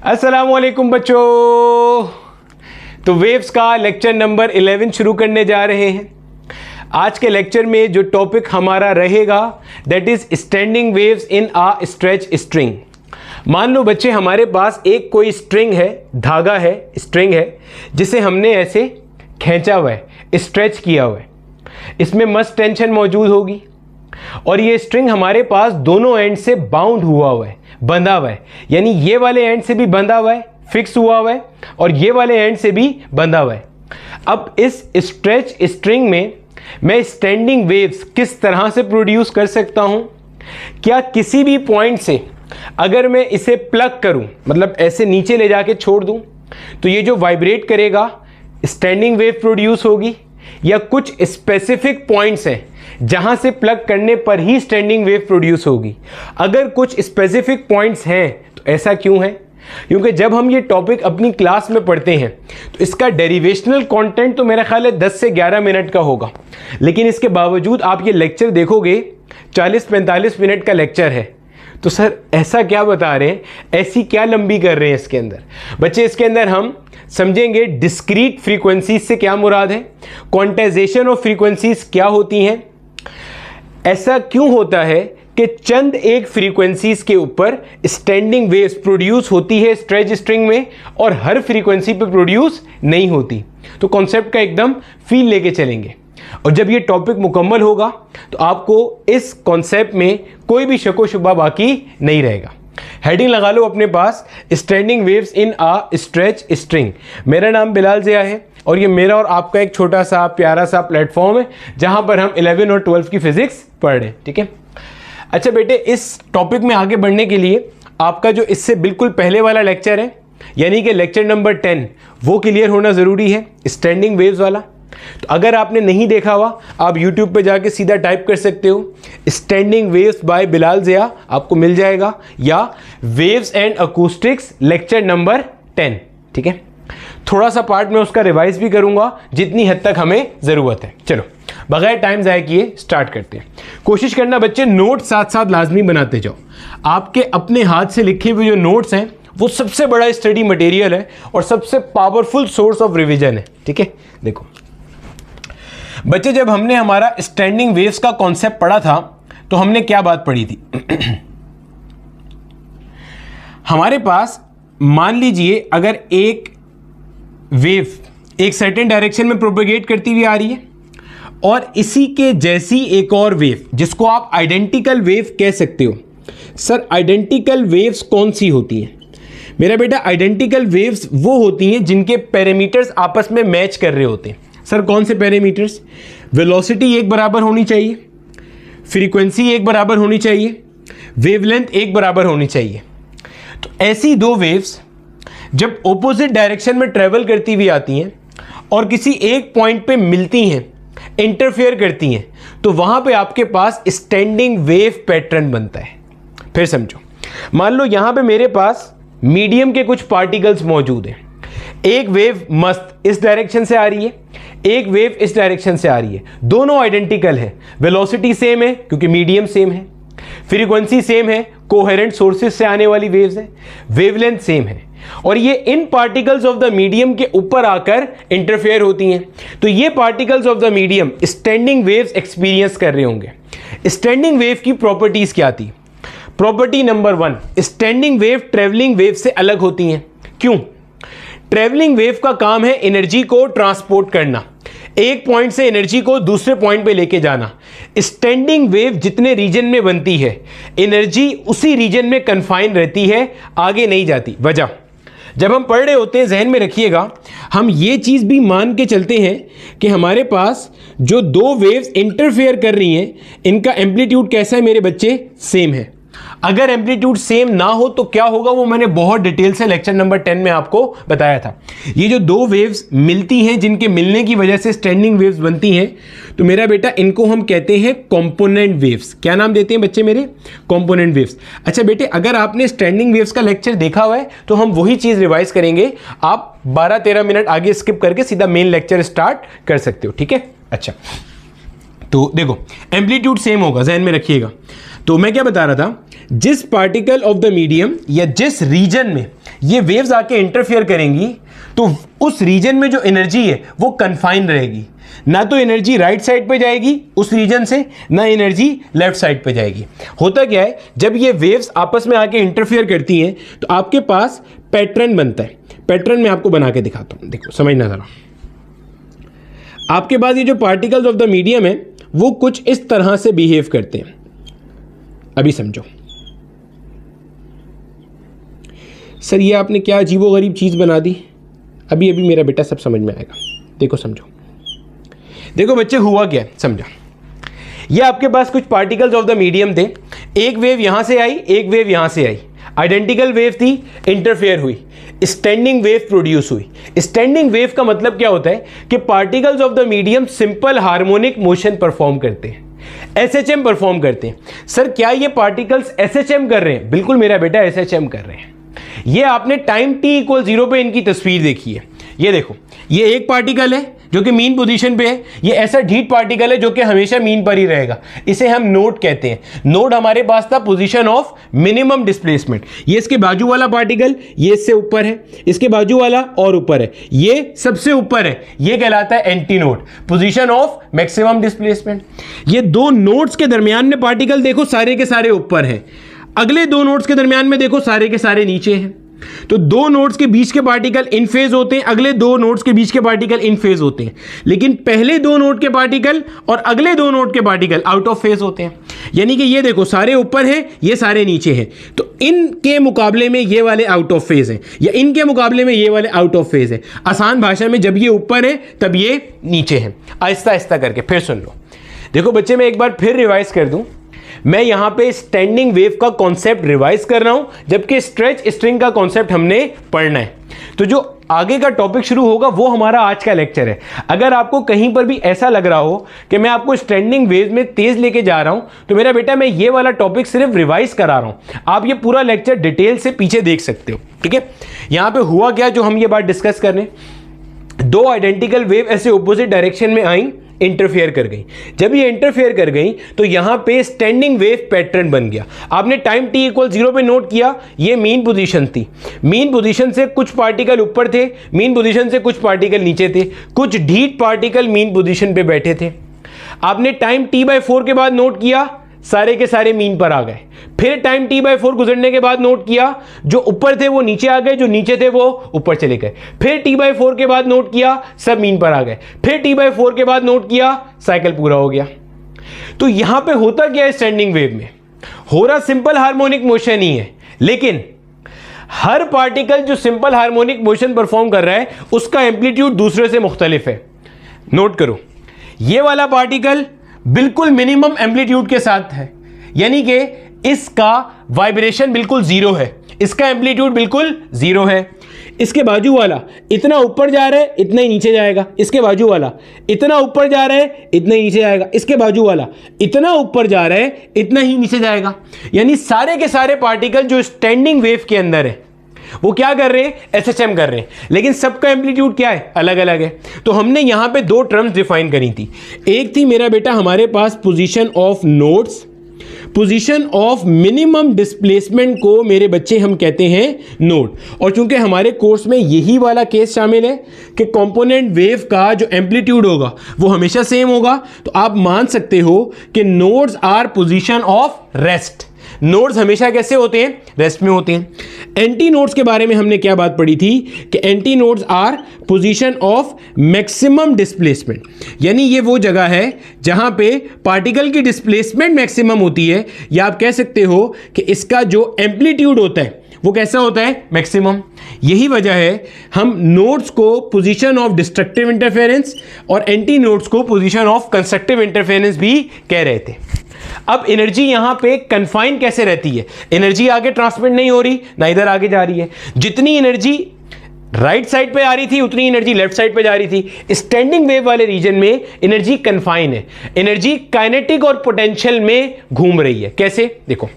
अस्सलामुअलैकुम बच्चों। तो वेव्स का लेक्चर नंबर 11 शुरू करने जा रहे हैं। आज के लेक्चर में जो टॉपिक हमारा रहेगा that is standing waves in a stretch string. मान लो बच्चे हमारे पास एक कोई स्ट्रिंग है, धागा है, स्ट्रिंग है जिसे हमने ऐसे खींचा हुआ है, स्ट्रेच किया हुआ है। इसमें मस्त टेंशन मौजूद होगी और ये स्ट्रिंग हमारे पास दोनों एंड से बाउंड हुआ है, बंधा हुआ है। यानी ये वाले एंड से भी बंधा हुआ है, फिक्स हुआ हुआ है, और ये वाले एंड से भी बंधा हुआ है। अब इस स्ट्रेच स्ट्रिंग में मैं स्टैंडिंग वेव्स किस तरह से प्रोड्यूस कर सकता हूं? क्या किसी भी पॉइंट से अगर मैं इसे प्लग करूं, मतलब ऐसे नीचे ले जाके छोड़ दूं, तो ये जो वाइब्रेट करेगा स्टैंडिंग वेव प्रोड्यूस होगी, या कुछ स्पेसिफिक पॉइंट्स हैं जहां से प्लग करने पर ही स्टैंडिंग वेव प्रोड्यूस होगी? अगर कुछ स्पेसिफिक पॉइंट्स हैं तो ऐसा क्यों है? क्योंकि जब हम ये टॉपिक अपनी क्लास में पढ़ते हैं तो इसका डेरिवेशनल कंटेंट तो मेरा ख्याल है 10 से 11 मिनट का होगा, लेकिन इसके बावजूद आप ये लेक्चर देखोगे 40-45 मिनट का लेक्चर है। तो सर ऐसा क्या बता रहे हैं, ऐसी क्या लंबी कर रहे हैं इसके अंदर? बच्चे इसके अंदर हम समझेंगे डिस्क्रीट फ्रीक्वेंसीज से क्या मुराद है, क्वांटाइजेशन ऑफ फ्रीक्वेंसीज क्या होती हैं, ऐसा क्यों होता है कि चंद एक फ्रीक्वेंसीज के ऊपर स्टैंडिंग वेव्स प्रोड्यूस होती है स्ट्रेच स्ट्रिंग में और हर फ्रीक्वेंसी पे प्रोड्यूस नहीं होती। तो कॉन्सेप्ट का एकदम फील लेके चलेंगे और जब ये टॉपिक मुकम्मल होगा तो आपको इस कॉन्सेप्ट में कोई भी शको शुबा बाकी नहीं रहेगा। हेडिंग लगा लो अपने पास, standing waves in a stretch string. मेरा नाम बिलाल ज़िया है और ये मेरा और आपका एक छोटा सा प्यारा सा प्लेटफॉर्म है जहां पर हम 11 और 12 की फिजिक्स पढ़ रहे हैं। ठीक है, अच्छा बेटे, इस टॉपिक में आगे बढ़ने के लिए आपका जो इससे बिल्कुल पहले वाला लेक्चर है यानी कि लेक्चर नंबर 10 वो क्लियर होना ज़रूरी है, स्टैंडिंग वेव्स वाला। तो अगर आपने नहीं देखा हुआ आप YouTube पे जाके सीधा टाइप कर सकते हो standing waves by Bilal Zia, आपको मिल जाएगा, या waves and acoustics lecture number 10। ठीक है, थोड़ा सा पार्ट में उसका रिवाइज भी करूंगा जितनी हद तक हमें ज़रूरत है। चलो बगैर टाइम ज़ाया किए स्टार्ट करते हैं। कोशिश करना बच्चे नोट साथ साथ लाजमी बनाते जाओ। आपके अपने हाथ से लिखे हुए जो नोट्स हैं वो सबसे बड़ा स्टडी मटेरियल है और सबसे पावरफुल सोर्स ऑफ रिवीजन है। ठीक है, देखो बच्चे, जब हमने हमारा स्टैंडिंग वेव्स का कॉन्सेप्ट पढ़ा था तो हमने क्या बात पढ़ी थी? हमारे पास मान लीजिए अगर एक वेव एक सर्टेन डायरेक्शन में प्रोपेगेट करती हुई आ रही है और इसी के जैसी एक और वेव जिसको आप आइडेंटिकल वेव कह सकते हो। सर आइडेंटिकल वेव्स कौन सी होती हैं? मेरा बेटा आइडेंटिकल वेव्स वो होती हैं जिनके पैरामीटर्स आपस में मैच कर रहे होते हैं। सर कौन से पैरामीटर्स? वेलोसिटी एक बराबर होनी चाहिए, फ्रीक्वेंसी एक बराबर होनी चाहिए, वेवलेंथ एक बराबर होनी चाहिए। तो ऐसी दो वेव्स जब ऑपोजिट डायरेक्शन में ट्रेवल करती हुई आती हैं और किसी एक पॉइंट पे मिलती हैं, इंटरफेयर करती हैं, तो वहां पे आपके पास स्टैंडिंग वेव पैटर्न बनता है। फिर समझो, मान लो यहां पे मेरे पास मीडियम के कुछ पार्टिकल्स मौजूद हैं। एक वेव मस्त इस डायरेक्शन से आ रही है, एक वेव इस डायरेक्शन से आ रही है, दोनों आइडेंटिकल है, वेलोसिटी सेम है क्योंकि मीडियम सेम है, फ्रीक्वेंसी सेम है, कोहेरेंट सोर्सेज से आने वाली वेव्स है, वेवलेंथ सेम है, और ये इन पार्टिकल्स ऑफ द मीडियम के ऊपर आकर इंटरफेयर होती हैं। तो ये particles of the medium standing waves experience कर रहे होंगे। स्टैंडिंग वेव की प्रॉपर्टीज क्या थी? Property number 1, standing wave travelling wave से अलग होती हैं। क्यों? ट्रेवलिंग वेव का काम है एनर्जी को ट्रांसपोर्ट करना, एक पॉइंट से एनर्जी को दूसरे पॉइंट पे लेके जाना। स्टैंडिंग वेव जितने रीजन में बनती है एनर्जी उसी रीजन में कन्फाइन रहती है, आगे नहीं जाती। वजह जब हम पढ़ रहे होते हैं जहन में रखिएगा, हम ये चीज़ भी मान के चलते हैं कि हमारे पास जो दो वेव्स इंटरफेयर कर रही हैं इनका एम्पलीट्यूड कैसा है मेरे बच्चे? सेम है। अगर एम्पलीट्यूड सेम ना हो तो क्या होगा वो मैंने बहुत डिटेल से लेक्चर नंबर 10 में आपको बताया था। ये जो दो वेव्स मिलती हैं जिनके मिलने की वजह से स्टैंडिंग वेव्स बनती हैं, तो मेरा बेटा इनको हम कहते हैं कंपोनेंट वेव्स। क्या नाम देते हैं बच्चे मेरे? Component waves. अच्छा बेटे, अगर आपने स्टैंडिंग वेव्स का लेक्चर देखा हुआ है तो हम वही चीज़ रिवाइज करेंगे। आप 12-13 मिनट आगे स्किप करके सीधा मेन लेक्चर स्टार्ट कर सकते हो। ठीक है, अच्छा तो देखो एम्पलीट्यूड सेम होगा, जहन में रखिएगा। तो मैं क्या बता रहा था, जिस पार्टिकल ऑफ द मीडियम या जिस रीजन में ये वेव्स आके इंटरफियर करेंगी तो उस रीजन में जो एनर्जी है वो कन्फाइन रहेगी, ना तो एनर्जी राइट साइड पे जाएगी उस रीजन से, ना एनर्जी लेफ्ट साइड पे जाएगी। होता क्या है, जब ये वेव्स आपस में आके इंटरफियर करती हैं तो आपके पास पैटर्न बनता है। पैटर्न मैं आपको बना के दिखाता हूं, देखो समझना जरा। आपके पास ये जो पार्टिकल्स ऑफ द मीडियम है वो कुछ इस तरह से बिहेव करते हैं। अभी समझो सर, ये आपने क्या अजीबोगरीब चीज बना दी। अभी अभी मेरा बेटा सब समझ में आएगा, देखो समझो। देखो बच्चे, हुआ क्या समझा, ये आपके पास कुछ पार्टिकल्स ऑफ द मीडियम थे, एक वेव यहां से आई, एक वेव यहां से आई, आइडेंटिकल वेव थी, इंटरफेयर हुई, स्टैंडिंग वेव प्रोड्यूस हुई। स्टैंडिंग वेव का मतलब क्या होता है कि particles of the medium simple harmonic motion perform करते हैं, एसएचएम परफॉर्म करते हैं। सर क्या ये पार्टिकल्स एसएचएम कर रहे हैं? बिल्कुल मेरा बेटा, एसएचएम कर रहे हैं। ये आपने टाइम t = 0 पे इनकी तस्वीर देखी है। ये देखो, ये एक पार्टिकल है जो कि मीन पोजीशन पे है, ये ऐसा ढीठ पार्टिकल है जो कि हमेशा मीन पर ही रहेगा, इसे हम नोड कहते हैं। नोड हमारे पास था पोजीशन ऑफ मिनिमम डिस्प्लेसमेंट। ये इसके बाजू वाला पार्टिकल, ये इससे ऊपर है, इसके बाजू वाला और ऊपर है, ये सबसे ऊपर है, ये कहलाता है anti node, position of maximum displacement. ये दो नोड्स के दरमियान में पार्टिकल देखो सारे के सारे ऊपर हैं, अगले दो नोड्स के दरमियान में देखो सारे के सारे नीचे हैं। तो दो नोड्स के बीच के पार्टिकल इन फेज होते हैं, अगले दो नोड्स के बीच के पार्टिकल इन फेज होते हैं, लेकिन पहले दो नोड के पार्टिकल और अगले दो नोड के पार्टिकल आउट ऑफ फेज होते हैं। यानी कि ये देखो सारे ऊपर हैं, ये सारे नीचे हैं, तो इनके मुकाबले में ये वाले आउट ऑफ फेज हैं, या इनके मुकाबले में ये वाले आउट ऑफ फेज है। आसान भाषा में जब ये ऊपर है तब ये नीचे है। आहिस्ता आहिस्ता करके फिर सुन लो। देखो बच्चे, मैं एक बार फिर रिवाइज कर दूं, मैं यहां पे स्टैंडिंग वेव का कॉन्सेप्ट रिवाइज कर रहा हूं, जबकि स्ट्रेच स्ट्रिंग का कॉन्सेप्ट हमने पढ़ना है। तो जो आगे का टॉपिक शुरू होगा वो हमारा आज का लेक्चर है। अगर आपको कहीं पर भी ऐसा लग रहा हो कि मैं आपको स्टैंडिंग वेव में तेज लेके जा रहा हूं, तो मेरा बेटा मैं ये वाला टॉपिक सिर्फ रिवाइज करा रहा हूं, आप ये पूरा लेक्चर डिटेल से पीछे देख सकते हो। ठीक है, यहां पे हुआ क्या जो हम ये बात डिस्कस कर रहे हैं, दो आइडेंटिकल वेव ऐसे ऑपोजिट डायरेक्शन में आई, इंटरफेयर कर गई। जब ये इंटरफेयर कर गई तो यहां पे स्टैंडिंग वेव पैटर्न बन गया। आपने टाइम t = 0 पे नोट किया, ये मीन पोजीशन थी, मीन पोजीशन से कुछ पार्टिकल ऊपर थे, मीन पोजीशन से कुछ पार्टिकल नीचे थे, कुछ ढीठ पार्टिकल मीन पोजीशन पे बैठे थे। आपने टाइम t/4 के बाद नोट किया, सारे के सारे मीन पर आ गए। फिर टाइम t/4 गुजरने के बाद नोट किया, जो ऊपर थे वो नीचे आ गए, जो नीचे थे वो ऊपर चले गए। फिर t/4 के बाद नोट किया, सब मीन पर आ गए। फिर t/4 के बाद नोट किया, साइकिल पूरा हो गया। तो यहां पे होता क्या है, स्टैंडिंग वेव में हो रहा सिंपल हार्मोनिक मोशन ही है, लेकिन हर पार्टिकल जो सिंपल हार्मोनिक मोशन परफॉर्म कर रहा है उसका एम्पलीट्यूड दूसरे से मुख्तलिफ है। नोट करो, ये वाला पार्टिकल बिल्कुल मिनिमम एम्पलीट्यूड के साथ है, यानी कि इसका वाइब्रेशन बिल्कुल जीरो है, इसका एम्पलीट्यूड बिल्कुल जीरो है। इसके बाजू वाला इतना ऊपर जा रहा है, इतना ही नीचे जाएगा। इसके बाजू वाला इतना ऊपर जा रहा है, इतना ही नीचे जाएगा। इसके बाजू वाला इतना ऊपर जा रहा है, इतना ही नीचे जाएगा। यानी सारे के सारे पार्टिकल जो स्टैंडिंग वेव के अंदर है वो क्या कर रहे हैं, एसएचएम कर रहे हैं, लेकिन सबका एम्पलीट्यूड क्या है, अलग अलग है। तो हमने यहां पे दो टर्म्स डिफाइन करी थी। एक थी मेरा बेटा हमारे पास position of nodes, position of minimum displacement को मेरे बच्चे हम कहते हैं नोड। और चूंकि हमारे कोर्स में यही वाला केस शामिल है कि कंपोनेंट वेव का जो एम्पलीट्यूड होगा वो हमेशा सेम होगा, तो आप मान सकते हो कि nodes are position of rest. Nodes हमेशा कैसे होते हैं, रेस्ट में होते हैं। एंटी नोड्स के बारे में हमने क्या बात पढ़ी थी कि antinodes are position of maximum displacement, यानी ये वो जगह है जहां पे पार्टिकल की डिस्प्लेसमेंट मैक्सिमम होती है, या आप कह सकते हो कि इसका जो एम्पलीट्यूड होता है वो कैसा होता है, मैक्सिमम। यही वजह है हम नोड्स को पोजीशन ऑफ डिस्ट्रक्टिव इंटरफेरेंस और एंटी नोड्स को पोजीशन ऑफ कंस्ट्रक्टिव इंटरफेरेंस भी कह रहे थे। अब एनर्जी यहां पे कन्फाइन कैसे रहती है, एनर्जी आगे ट्रांसमिट नहीं हो रही, ना इधर आगे जा रही है। जितनी एनर्जी राइट साइड पे आ रही थी उतनी एनर्जी लेफ्ट साइड पे जा रही थी। स्टैंडिंग वेव वाले रीजन में एनर्जी कन्फाइन है, एनर्जी काइनेटिक और पोटेंशियल में घूम रही है। कैसे, देखो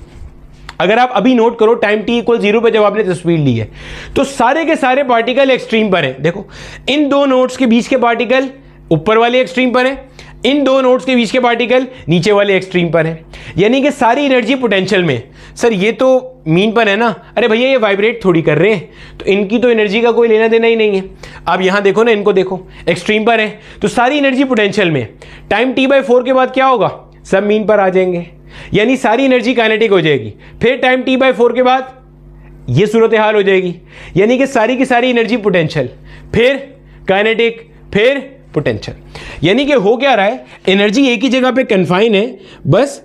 अगर आप अभी नोट करो टाइम t = 0 पे जब आपने तस्वीर ली है तो सारे के सारे पार्टिकल एक्सट्रीम पर हैं। देखो इन दो नोड्स के बीच के पार्टिकल ऊपर वाले एक्सट्रीम पर हैं, इन दो नोड्स के बीच के पार्टिकल नीचे वाले एक्सट्रीम पर हैं, यानी कि सारी एनर्जी पोटेंशियल में। सर ये तो मीन पर है ना, अरे भैया ये वाइब्रेट थोड़ी कर रहे हैं, तो इनकी तो एनर्जी का कोई लेना देना ही नहीं है। अब यहां देखो ना, इनको देखो, एक्सट्रीम पर है तो सारी एनर्जी पोटेंशियल में। टाइम t/4 के बाद क्या होगा, सब मीन पर आ जाएंगे, यानी सारी एनर्जी काइनेटिक हो जाएगी। फिर टाइम t/4 के बाद ये सूरत हाल हो जाएगी, यानी कि सारी की सारी एनर्जी पोटेंशियल, फिर काइनेटिक, फिर पोटेंशियल। यानी कि हो क्या रहा है, एनर्जी एक ही जगह पे कन्फाइन है, बस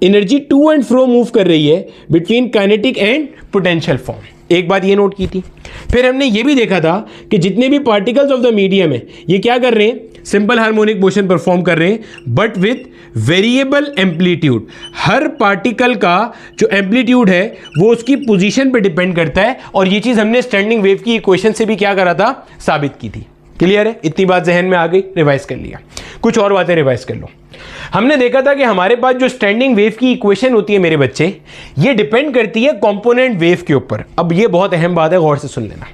energy to and fro move कर रही है between kinetic and potential form. एक बात ये नोट की थी। फिर हमने ये भी देखा था कि जितने भी पार्टिकल्स ऑफ द मीडियम है ये क्या कर रहे हैं, सिंपल हार्मोनिक मोशन परफॉर्म कर रहे हैं, but with variable amplitude. Her particle का जो एम्पलीट्यूड है वो उसकी पोजीशन पे डिपेंड करता है, और ये चीज हमने स्टैंडिंग वेव की इक्वेशन से भी क्या करा था, साबित की थी। क्लियर है, इतनी बात जहन में आ गई, रिवाइज कर लिया। कुछ और बातें रिवाइज कर लो। हमने देखा था कि हमारे पास जो स्टैंडिंग वेव की इक्वेशन होती है मेरे बच्चे, ये डिपेंड करती है कंपोनेंट वेव के ऊपर। अब ये बहुत अहम बात है, गौर से सुन लेना।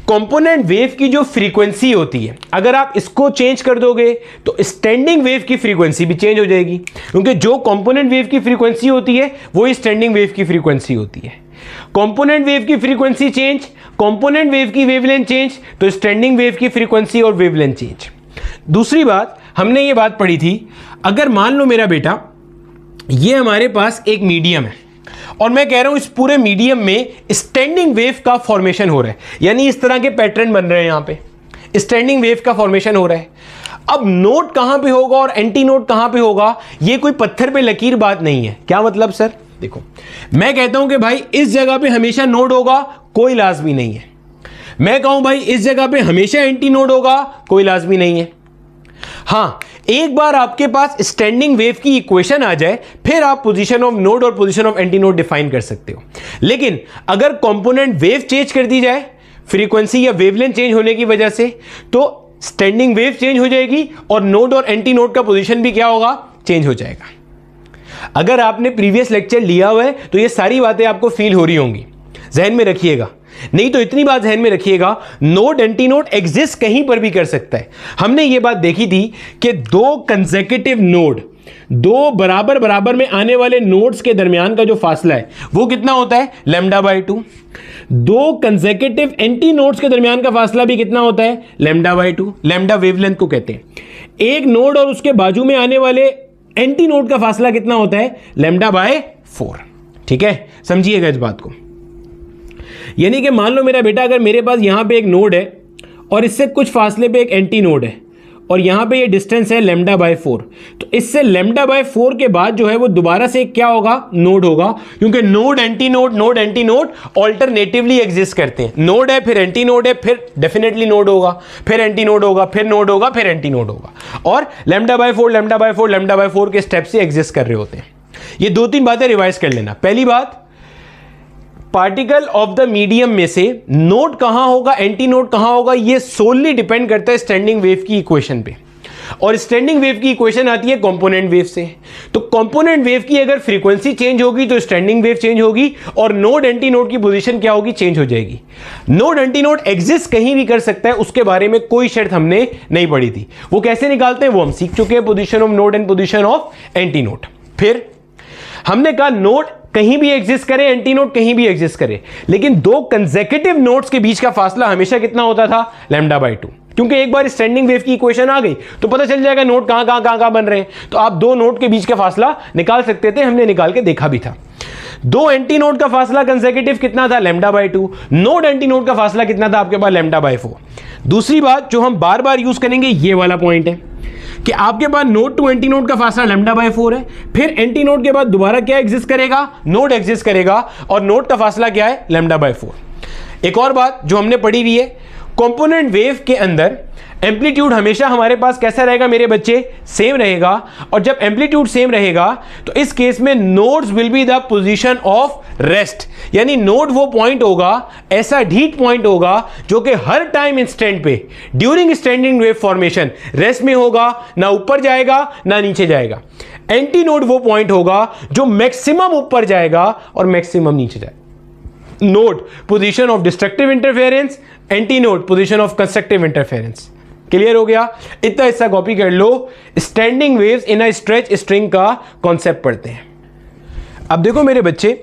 कंपोनेंट वेव की जो फ्रीक्वेंसी होती है, अगर आप इसको चेंज कर दोगे तो स्टैंडिंग वेव की फ्रीक्वेंसी भी चेंज हो जाएगी, क्योंकि जो कंपोनेंट वेव की फ्रीक्वेंसी होती है वो स्टैंडिंग वेव की फ्रीक्वेंसी होती है। कंपोनेंट वेव की फ्रीक्वेंसी चेंज, कंपोनेंट वेव की वेवलेंथ चेंज, तो स्टैंडिंग वेव की फ्रीक्वेंसी और वेवलेंथ चेंज। दूसरी बात, हमने ये बात पढ़ी थी, अगर मान लो मेरा बेटा ये हमारे पास एक मीडियम है और मैं कह रहा हूं इस पूरे मीडियम में स्टैंडिंग वेव का फॉर्मेशन हो रहा है, यानी इस तरह के पैटर्न बन रहे हैं, यहां पे स्टैंडिंग वेव का फॉर्मेशन हो रहा है। अब नोड कहां पे होगा और एंटी नोड कहां पे होगा, ये कोई पत्थर पे लकीर बात नहीं है। क्या मतलब सर, देखो मैं कहता हूं कि भाई इस जगह पे हमेशा नोड होगा, कोई लाजमी नहीं है। मैं कहूं भाई इस जगह पे हमेशा एंटी नोड होगा, कोई लाजमी नहीं है। हां, एक बार आपके पास स्टैंडिंग वेव की इक्वेशन आ जाए फिर आप पोजीशन ऑफ नोड और position of anti node define कर सकते हो। लेकिन अगर कंपोनेंट वेव चेंज कर दी जाए फ्रीक्वेंसी या वेवलेंथ चेंज होने की वजह से, तो स्टैंडिंग वेव चेंज हो जाएगी और नोड और एंटी नोड का पोजीशन भी क्या होगा, चेंज हो जाएगा। अगर आपने प्रीवियस लेक्चर लिया हुआ है तो ये सारी बातें आपको फील हो रही होंगी, जहन में रखिएगा। नहीं तो इतनी बात ध्यान में रखिएगा, नोड एंटी नोड एग्जिस्ट कहीं पर भी कर सकता है। हमने ये बात देखी थी कि दो कंसेक्यूटिव नोड, दो बराबर बराबर में आने वाले नोड्स के दरमियान का जो फासला है वो कितना होता है, λ/2। दो कंसेक्यूटिव एंटी नोड्स के दरमियान का फासला भी कितना होता है, λ/2। लैम्डा वेवलेंथ को कहते हैं। एक नोड और उसके बाजू में आने वाले एंटी नोड का फासला कितना होता है, λ/4। ठीक है, समझिएगा इस बात को। यानी कि मान लो मेरा बेटा, अगर मेरे पास यहां पे एक नोड है और इससे कुछ फासले पे एक एंटी नोड है और यहां पे ये डिस्टेंस है λ/4, तो इससे λ/4 के बाद जो है वो दोबारा से क्या होगा, नोड होगा, क्योंकि node anti node alternatively exist करते हैं। नोड है फिर एंटी नोड है, फिर डेफिनेटली नोड होगा, फिर एंटी नोड होगा, फिर नोड होगा, फिर एंटी नोड होगा, और λ/4 के स्टेप से एग्जिस्ट कर रहे होते हैं। ये दो तीन बातें रिवाइज कर लेना। पहली बात, पार्टिकल ऑफ द मीडियम में से नोड कहां होगा, एंटी नोड कहां होगा, ये सोलली डिपेंड करता है स्टैंडिंग वेव की इक्वेशन पे, और स्टैंडिंग वेव की इक्वेशन आती है कंपोनेंट वेव से। तो कंपोनेंट वेव की अगर फ्रीक्वेंसी चेंज होगी तो स्टैंडिंग वेव चेंज होगी, और नोड एंटी नोड की पोजीशन क्या होगी, चेंज हो जाएगी। नोड एंटी नोड एग्जिस्ट कहीं भी कर सकता है, उसके बारे में कोई शर्त हमने नहीं पढ़ी थी। वो कैसे निकालते हैं वो हम सीख चुके हैं, position of node and position of anti node. फिर हमने कहा नोड कहीं भी एग्जिस्ट करे, एंटी नोड कहीं भी एग्जिस्ट करे, लेकिन दो कंसेक्यूटिव नोड्स के बीच का फासला हमेशा कितना होता था, λ/2। क्योंकि एक बार स्टैंडिंग वेव की इक्वेशन आ गई तो पता चल जाएगा नोड कहां बन रहे हैं, तो आप दो नोड के बीच का फासला निकाल सकते थे, हमने निकाल के देखा भी था। दो एंटी नोड का फासला कंसेक्यूटिव कितना था, λ/2। नोड एंटी नोड का फासला कितना था आपके पास, λ/4। दूसरी बात जो हम बार बार यूज करेंगे, ये वाला पॉइंट है कि आपके पास नोड टू एंटी नोड का फासला λ/4 है, फिर एंटी नोड के बाद दोबारा क्या एग्जिस्ट करेगा, नोड एग्जिस्ट करेगा, और नोड का फासला क्या है, λ/4। एक और बात जो हमने पढ़ी हुई है, कंपोनेंट वेव के अंदर एम्पलीट्यूड हमेशा हमारे पास कैसा रहेगा मेरे बच्चे, सेम रहेगा, और जब एम्पलीट्यूड सेम रहेगा तो इस केस में nodes will be the position of rest, यानी नोड वो पॉइंट होगा, ऐसा ढीठ पॉइंट होगा जो कि हर टाइम इंस्टेंट पे during standing wave formation rest में होगा, ना ऊपर जाएगा ना नीचे जाएगा। एंटी नोड वो पॉइंट होगा जो मैक्सिमम ऊपर जाएगा और मैक्सिमम नीचे जाएगा। Node position of destructive interference, anti node position of constructive interference. Clear हो गया? इतना हिस्सा कॉपी कर लो। Standing waves in a stretch string का कॉन्सेप्ट पढ़ते हैं। अब देखो मेरे बच्चे,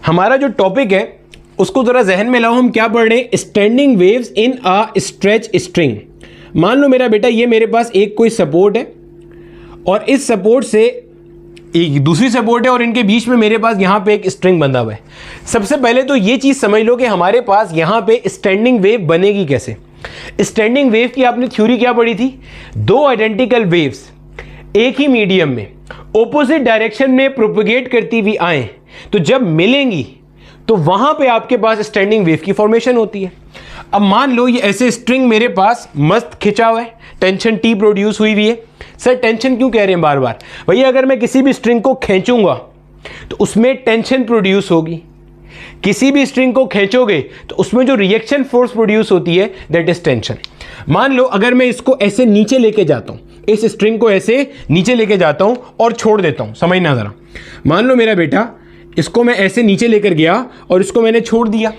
हमारा जो टॉपिक है उसको जरा जहन में लाओ। हम क्या पढ़ रहे हैं? Standing waves in a stretch string. मान लो मेरा बेटा ये मेरे पास एक कोई सपोर्ट है और इस सपोर्ट से एक दूसरी सपोर्ट है और इनके बीच में मेरे पास यहां पे एक स्ट्रिंग बंधा हुआ है। सबसे पहले तो ये चीज समझ लो कि हमारे पास यहां पे स्टैंडिंग वेव बनेगी कैसे। स्टैंडिंग वेव की आपने थ्योरी क्या पढ़ी थी? दो आइडेंटिकल वेव्स एक ही मीडियम में ऑपोजिट डायरेक्शन में प्रोपेगेट करती हुई आए तो जब मिलेंगी तो वहां पे आपके पास स्टैंडिंग वेव की फॉर्मेशन होती है। अब मान लो ये ऐसे स्ट्रिंग मेरे पास मस्त खिंचा हुआ है, टेंशन टी प्रोड्यूस हुई हुई है। सर टेंशन क्यों कह रहे हैं बार बार? भैया अगर मैं किसी भी स्ट्रिंग को खींचूंगा तो उसमें टेंशन प्रोड्यूस होगी। किसी भी स्ट्रिंग को खींचोगे तो उसमें जो रिएक्शन फोर्स प्रोड्यूस होती है दैट इज टेंशन। मान लो अगर मैं इसको ऐसे नीचे लेके जाता हूं, इस स्ट्रिंग को ऐसे नीचे लेके जाता हूं और छोड़ देता हूं, समझना जरा। मान लो मेरा बेटा इसको मैं ऐसे नीचे लेकर गया और इसको मैंने छोड़ दिया,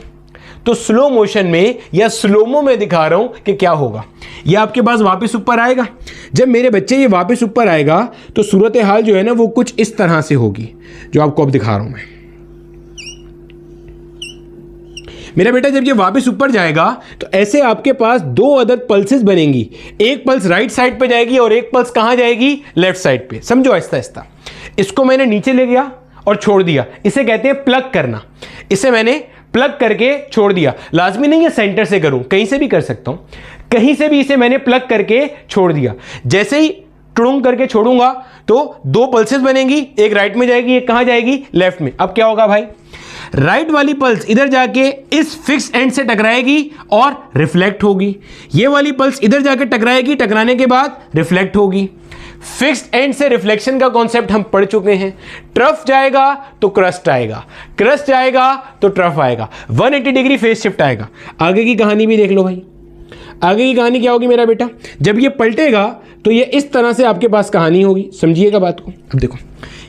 तो स्लो मोशन में या स्लोमो में दिखा रहा हूं कि क्या होगा। ये आपके पास वापस ऊपर आएगा। जब मेरे बच्चे ये वापस ऊपर आएगा तो सूरत हाल जो है ना वो कुछ इस तरह से होगी जो आपको अब दिखा रहा हूं मैं। मेरा बेटा जब ये वापस ऊपर जाएगा तो ऐसे आपके पास दो अदर पल्सेस बनेंगी। एक पल्स राइट साइड पे जाएगी और एक पल्स कहां जाएगी? लेफ्ट साइड पे। समझो आहिस्ता आहिस्ता। इसको मैंने नीचे ले गया और छोड़ दिया, इसे कहते हैं प्लग करना। इसे मैंने प्लग करके छोड़ दिया। लाजमी नहीं है सेंटर से करूं, कहीं से भी कर सकता हूं। कहीं से भी इसे मैंने प्लग करके छोड़ दिया। जैसे ही टुड़ुंग करके छोड़ूंगा तो दो पल्सेस बनेंगी, एक राइट में जाएगी, एक कहां जाएगी? लेफ्ट में। अब क्या होगा भाई? राइट वाली पल्स इधर जाके इस फिक्स एंड से टकराएगी और रिफ्लेक्ट होगी। ये वाली पल्स इधर जाके टकराएगी, टकराने के बाद रिफ्लेक्ट होगी। फिक्स्ड एंड से रिफ्लेक्शन का कॉन्सेप्ट हम पढ़ चुके हैं। ट्रफ जाएगा तो क्रस्ट आएगा, क्रस्ट जाएगा तो ट्रफ आएगा, 180 डिग्री फेस शिफ्ट आएगा। आगे की कहानी भी देख लो भाई। आगे की कहानी क्या होगी मेरा बेटा? जब ये पलटेगा तो ये इस तरह से आपके पास कहानी होगी। समझिएगा बात को। अब देखो,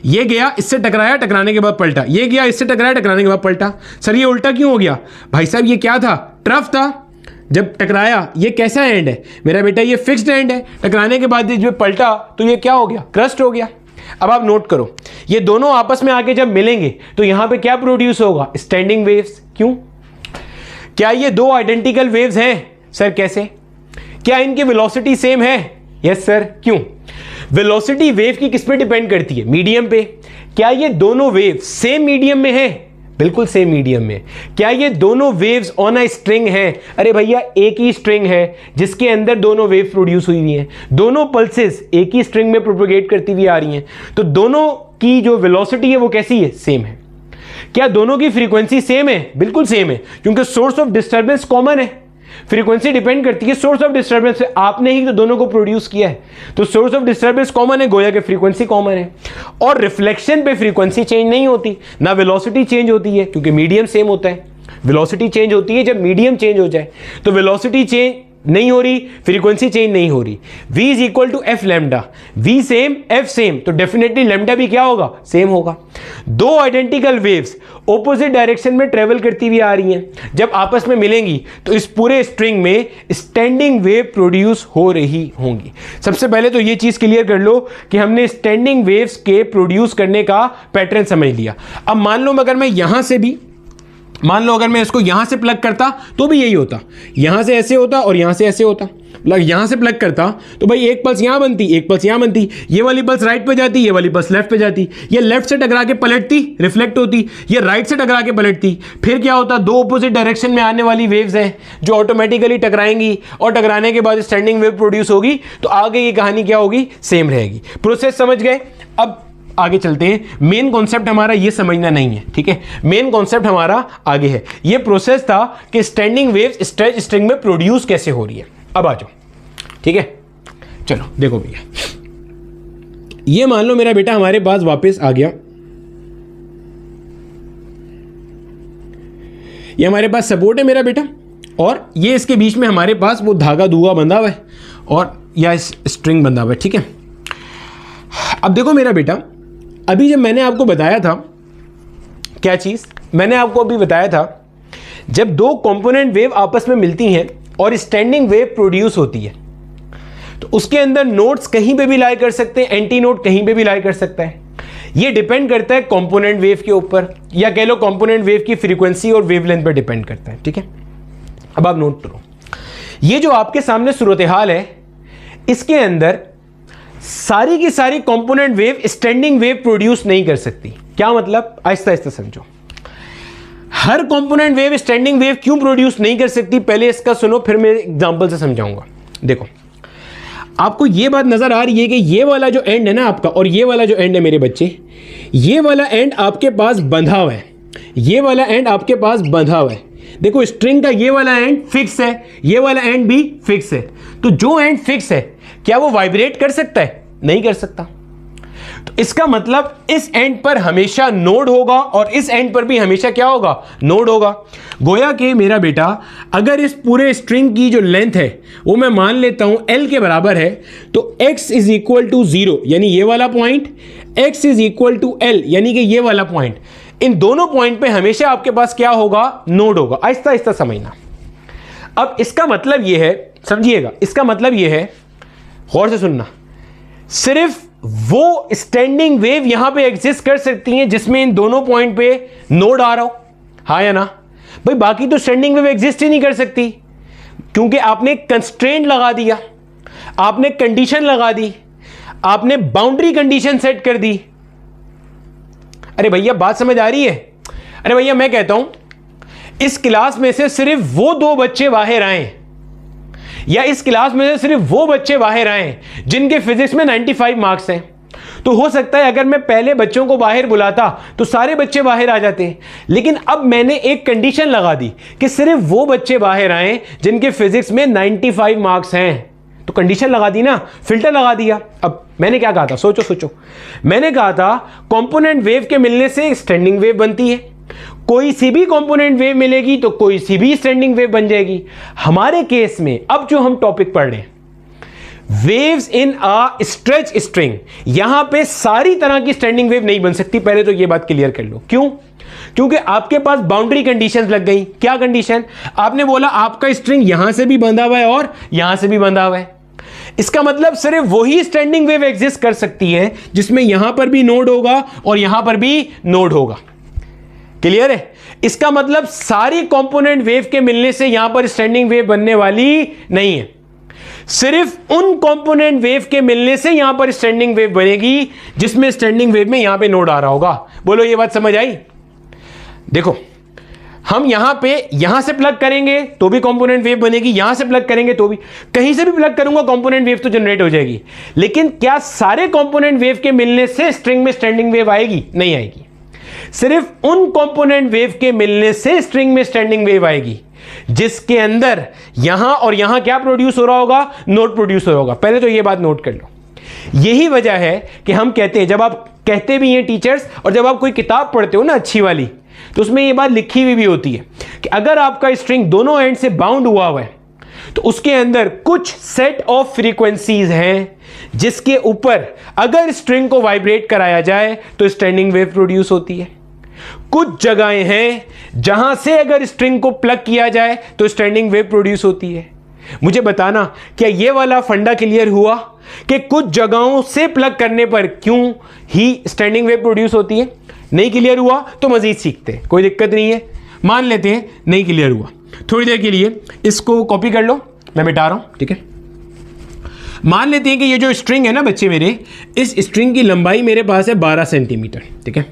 ये गया, इससे टकराया, टकराने के बाद पलटा। ये गया, इससे टकराया, टकराने के बाद पलटा। सर ये उल्टा क्यों हो गया? भाई साहब ये क्या था? ट्रफ था, जब टकराया। ये कैसा एंड है मेरा बेटा? ये फिक्स्ड एंड है। टकराने के बाद जब पलटा तो ये क्या हो गया? क्रस्ट हो गया। अब आप नोट करो, ये दोनों आपस में आके जब मिलेंगे तो यहां पे क्या प्रोड्यूस होगा? Standing waves. क्यों? क्या ये दो आइडेंटिकल वेव्स हैं? सर कैसे? क्या इनकी वेलोसिटी सेम है? Yes sir. क्यों? वेलोसिटी वेव की किस पे डिपेंड करती है? मीडियम पे। क्या ये दोनों वेव सेम मीडियम में है? बिल्कुल सेम मीडियम में। क्या ये दोनों वेव्स ऑन अ स्ट्रिंग है? अरे भैया एक ही स्ट्रिंग है जिसके अंदर दोनों वेव प्रोड्यूस हुई हुई हैं। दोनों पल्सेस एक ही स्ट्रिंग में प्रोपेगेट करती हुई आ रही हैं, तो दोनों की जो वेलोसिटी है वो कैसी है? सेम है। क्या दोनों की फ्रीक्वेंसी सेम है? बिल्कुल सेम है, क्योंकि सोर्स ऑफ डिस्टर्बेंस कॉमन है। फ्रीक्वेंसी डिपेंड करती है सोर्स ऑफ डिस्टर्बेंस पे। आपने ही तो दोनों को प्रोड्यूस किया है, तो सोर्स ऑफ डिस्टर्बेंस कॉमन है, गोया के फ्रीक्वेंसी कॉमन है। और रिफ्लेक्शन पे फ्रीक्वेंसी चेंज नहीं होती, ना वेलोसिटी चेंज होती है, क्योंकि मीडियम सेम होता है। वेलोसिटी चेंज होती है जब मीडियम चेंज हो जाए, तो वेलोसिटी चेंज नहीं हो रही, फ्रीक्वेंसी चेंज नहीं हो रही। v is equal to F lambda. v same, f same, तो डेफिनेटली लैम्डा भी क्या होगा? सेम होगा। दो आइडेंटिकल वेव्स ऑपोजिट डायरेक्शन में ट्रेवल करती हुई आ रही हैं, जब आपस में मिलेंगी तो इस पूरे स्ट्रिंग में स्टैंडिंग वेव प्रोड्यूस हो रही होंगी। सबसे पहले तो ये चीज क्लियर कर लो कि हमने स्टैंडिंग वेव्स के प्रोड्यूस करने का पैटर्न समझ लिया। अब मान लो अगर मैं यहां से भी, मान लो अगर मैं इसको यहां से प्लग करता तो भी यही होता। यहां से ऐसे होता और यहां से ऐसे होता। यहां से प्लग करता तो भाई एक पल्स यहां बनती, एक पल्स यहां बनती। ये वाली पल्स राइट पे जाती, ये वाली पल्स लेफ्ट पे जाती। ये लेफ्ट से टकरा के पलटती, रिफ्लेक्ट होती। ये राइट से टकरा के पलटती। फिर क्या होता? दो ऑपोजिट डायरेक्शन में आने वाली वेव्स हैं जो ऑटोमेटिकली टकराएंगी और टकराने के बाद स्टैंडिंग वेव प्रोड्यूस होगी। तो आगे की कहानी क्या होगी? सेम रहेगी। प्रोसेस समझ गए? अब आगे चलते हैं। मेन कॉन्सेप्ट हमारा ये समझना नहीं है, ठीक है? मेन कॉन्सेप्ट हमारा आगे है। ये प्रोसेस था कि स्टैंडिंग वेव्स स्ट्रेच स्ट्रिंग में प्रोड्यूस कैसे हो रही है। अब आ जाओ, ठीक है? चलो देखो भैया, ये मान लो मेरा बेटा हमारे पास वापस आ गया। ये हमारे पास सपोर्ट है मेरा बेटा, और ये इसके बीच में हमारे पास वो धागा धुआ बंधा हुआ है और या स्ट्रिंग बंधा हुआ है, ठीक है? अब देखो मेरा बेटा, अभी जब मैंने आपको बताया था, क्या चीज मैंने आपको अभी बताया था, जब दो कंपोनेंट वेव आपस में मिलती हैं और स्टैंडिंग वेव प्रोड्यूस होती है, तो उसके अंदर नोड्स कहीं पे भी लाई कर सकते हैं, एंटी नोड कहीं पे भी लाई कर सकता है। ये डिपेंड करता है कंपोनेंट वेव के ऊपर, या कह लो कंपोनेंट वेव की फ्रीक्वेंसी और वेवलेंथ पर डिपेंड करता है। ठीक है, अब आप नोट करो, ये जो आपके सामने सूरत हाल है, इसके अंदर सारी की सारी component wave standing wave produce नहीं कर सकती। क्या मतलब, आहिस्ता आहिस्ता समझो। हर कंपोनेंट वेव स्टैंडिंग वेव क्यों प्रोड्यूस नहीं कर सकती, पहले इसका सुनो, फिर मैं एग्जांपल से समझाऊंगा। देखो, आपको ये बात नजर आ रही है कि ये वाला जो एंड है ना आपका, और ये वाला जो एंड है मेरे बच्चे, ये वाला एंड आपके पास बंधा हुआ है, ये वाला एंड आपके पास बंधा हुआ है। देखो, स्ट्रिंग का ये वाला एंड फिक्स है, ये वाला एंड भी फिक्स है। तो जो एंड फिक्स है, क्या वो वाइब्रेट कर सकता है? नहीं कर सकता। तो इसका मतलब इस एंड पर हमेशा नोड होगा और इस एंड पर भी हमेशा क्या होगा? नोड होगा। गोया कि मेरा बेटा, अगर इस पूरे स्ट्रिंग की जो लेंथ है वो मैं मान लेता हूं L के बराबर है, तो x इज इक्वल टू 0 यानी ये वाला point, x is equal to L यानी कि ये वाला पॉइंट, इन दोनों पॉइंट पे हमेशा आपके पास क्या होगा? नोड होगा। आहिस्ता आहिस्ता समझना। अब इसका मतलब ये है, समझिएगा, इसका मतलब ये है, गौर से सुनना, सिर्फ वो स्टैंडिंग वेव यहां पे एग्जिस्ट कर सकती हैं जिसमें इन दोनों पॉइंट पे नोड आ रहा हो, हाँ या ना भाई? बाकी तो स्टैंडिंग वेव एग्जिस्ट ही नहीं कर सकती, क्योंकि आपने कंस्ट्रेंट लगा दिया, आपने कंडीशन लगा दी, आपने बाउंड्री कंडीशन सेट कर दी। अरे भैया बात समझ आ रही है? अरे भैया मैं कहता हूं, इस क्लास में से सिर्फ वो 2 बच्चे बाहर आए, या इस क्लास में से सिर्फ वो बच्चे बाहर आए जिनके फिजिक्स में 95 मार्क्स हैं, तो हो सकता है अगर मैं पहले बच्चों को बाहर बुलाता तो सारे बच्चे बाहर आ जाते। लेकिन अब मैंने एक कंडीशन लगा दी कि सिर्फ वो बच्चे बाहर आए जिनके फिजिक्स में 95 मार्क्स हैं। तो कंडीशन लगा दी ना, फिल्टर लगा दिया। अब मैंने क्या कहा था? सोचो, मैंने कहा था कंपोनेंट वेव के मिलने से स्टैंडिंग वेव बनती है, कोई सी भी कंपोनेंट वेव मिलेगी तो कोई सी भी स्टैंडिंग वेव बन जाएगी। हमारे केस में अब जो हम टॉपिक पढ़ रहे हैं, waves in a stretch string, यहां पे सारी तरह की स्टैंडिंग वेव नहीं बन सकती। पहले तो ये बात क्लियर कर लो। क्यों? क्योंकि आपके पास बाउंड्री कंडीशंस लग गई। क्या कंडीशन? आपने बोला आपका स्ट्रिंग यहां से भी बंधा हुआ है और यहां से भी बंधा हुआ है। इसका मतलब सिर्फ वही स्टैंडिंग वेव एग्जिस्ट कर सकती है जिसमें यहां पर भी नोड होगा और यहां पर भी नोड होगा। क्लियर है? इसका मतलब सारी कंपोनेंट वेव के मिलने से यहां पर स्टैंडिंग वेव बनने वाली नहीं है, सिर्फ उन कंपोनेंट वेव के मिलने से यहां पर स्टैंडिंग वेव बनेगी जिसमें स्टैंडिंग वेव में यहां पे नोड आ रहा होगा। बोलो ये बात समझ आई? देखो, हम यहां से प्लग करेंगे तो भी कंपोनेंट वेव बनेगी, यहां से प्लग करेंगे तो भी, कहीं से भी प्लग करूंगा कंपोनेंट वेव तो जनरेट हो जाएगी। लेकिन क्या सारे कंपोनेंट वेव के मिलने से स्ट्रिंग में स्टैंडिंग वेव आएगी? नहीं आएगी। सिर्फ उन कंपोनेंट वेव के मिलने से स्ट्रिंग में स्टैंडिंग वेव आएगी जिसके अंदर यहां और यहां क्या प्रोड्यूस हो रहा होगा? नोड प्रोड्यूस हो रहा होगा। पहले तो यह बात नोट कर लो। यही वजह है कि हम कहते हैं, जब आप कहते भी हैं टीचर्स, और जब आप कोई किताब पढ़ते हो ना अच्छी वाली, तो उसमें यह बात लिखी हुई भी होती है कि अगर आपका स्ट्रिंग दोनों एंड से बाउंड हुआ हुआ है तो उसके अंदर कुछ सेट ऑफ फ्रीक्वेंसीज हैं जिसके ऊपर अगर स्ट्रिंग को वाइब्रेट कराया जाए तो स्टैंडिंग वेव प्रोड्यूस होती है। कुछ जगहें हैं जहां से अगर स्ट्रिंग को प्लग किया जाए तो स्टैंडिंग वेव प्रोड्यूस होती है। मुझे बताना, क्या ये वाला फंडा क्लियर हुआ कि कुछ जगहों से प्लग करने पर क्यों ही स्टैंडिंग वेव प्रोड्यूस होती है? नहीं क्लियर हुआ तो मजीद सीखते हैं, कोई दिक्कत नहीं है। मान लेते हैं नहीं क्लियर हुआ, थोड़ी देर के लिए इसको कॉपी कर लो, मैं मिटा रहा हूं, ठीक है। मान लेते हैं कि ये जो स्ट्रिंग है ना बच्चे मेरे, इस स्ट्रिंग की लंबाई मेरे पास है 12 सेंटीमीटर, ठीक है।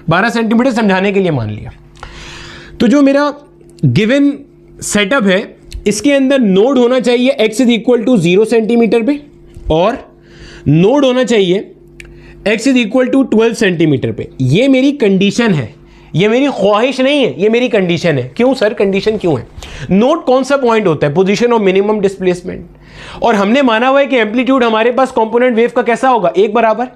12 सेंटीमीटर समझाने के लिए मान लिया। तो जो मेरा गिवन सेटअप है, इसके अंदर नोड होना चाहिए x is equal to 0 centimetre पे, और नोड होना चाहिए x is equal to 12 centimetre पे। ये मेरी कंडीशन है, ये मेरी ख्वाहिश नहीं है, ये मेरी कंडीशन है। क्यों सर, कंडीशन क्यों है? नोड कौन सा पॉइंट होता है? Position of minimum displacement. और हमने माना हुआ है कि एम्पलीट्यूड हमारे पास कंपोनेंट वेव का कैसा होगा? एक बराबर।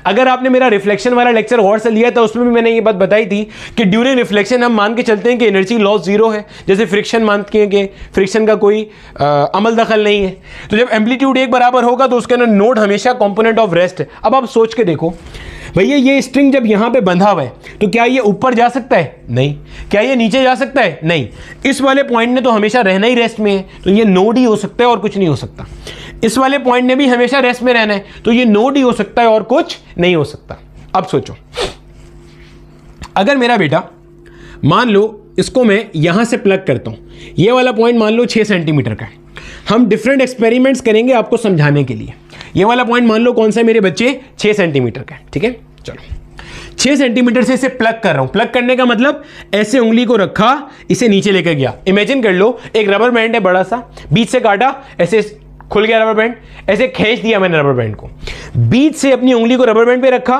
अगर आपने मेरा रिफ्लेक्शन वाला लेक्चर गौर से लिया था, उसमें भी मैंने ये बात बताई थी कि ड्यूरिंग रिफ्लेक्शन हम मान के चलते हैं कि एनर्जी लॉस 0 है, जैसे फ्रिक्शन मानते हैं कि फ्रिक्शन का कोई अमल दखल नहीं है। तो जब एम्पलीट्यूड एक बराबर होगा तो उसके अंदर नोड हमेशा कंपोनेंट ऑफ रेस्ट है। अब आप सोच के देखो भैया, ये स्ट्रिंग जब यहां पे बंधा हुआ है तो क्या ये ऊपर जा सकता है? नहीं। क्या ये नीचे जा सकता है? नहीं। इस वाले पॉइंट ने तो हमेशा रहना ही रेस्ट में है, तो ये नोड ही हो सकता है और कुछ नहीं हो सकता। इस वाले पॉइंट ने भी हमेशा रेस्ट में रहना है, तो ये नोड ही हो सकता है और कुछ नहीं हो सकता। अब सोचो, अगर मेरा बेटा मान लो इसको मैं यहां से प्लग करता हूं, ये वाला पॉइंट मान लो 6 सेंटीमीटर का है। हम डिफरेंट एक्सपेरिमेंट्स करेंगे आपको समझाने के लिए। ये वाला पॉइंट मान लो कौन सा है मेरे बच्चे, 6 सेंटीमीटर का है, ठीक है। चलो 6 सेंटीमीटर से इसे प्लग कर रहा हूं। प्लग करने का मतलब ऐसे उंगली को रखा, इसे नीचे लेकर गया। इमेजिन कर लो एक रबर बैंड है बड़ा सा, बीच से काटा, ऐसे खुल गया रबर बैंड, ऐसे खींच दिया मैंने रबर बैंड को, बीच से अपनी उंगली को रबर बैंड पे रखा,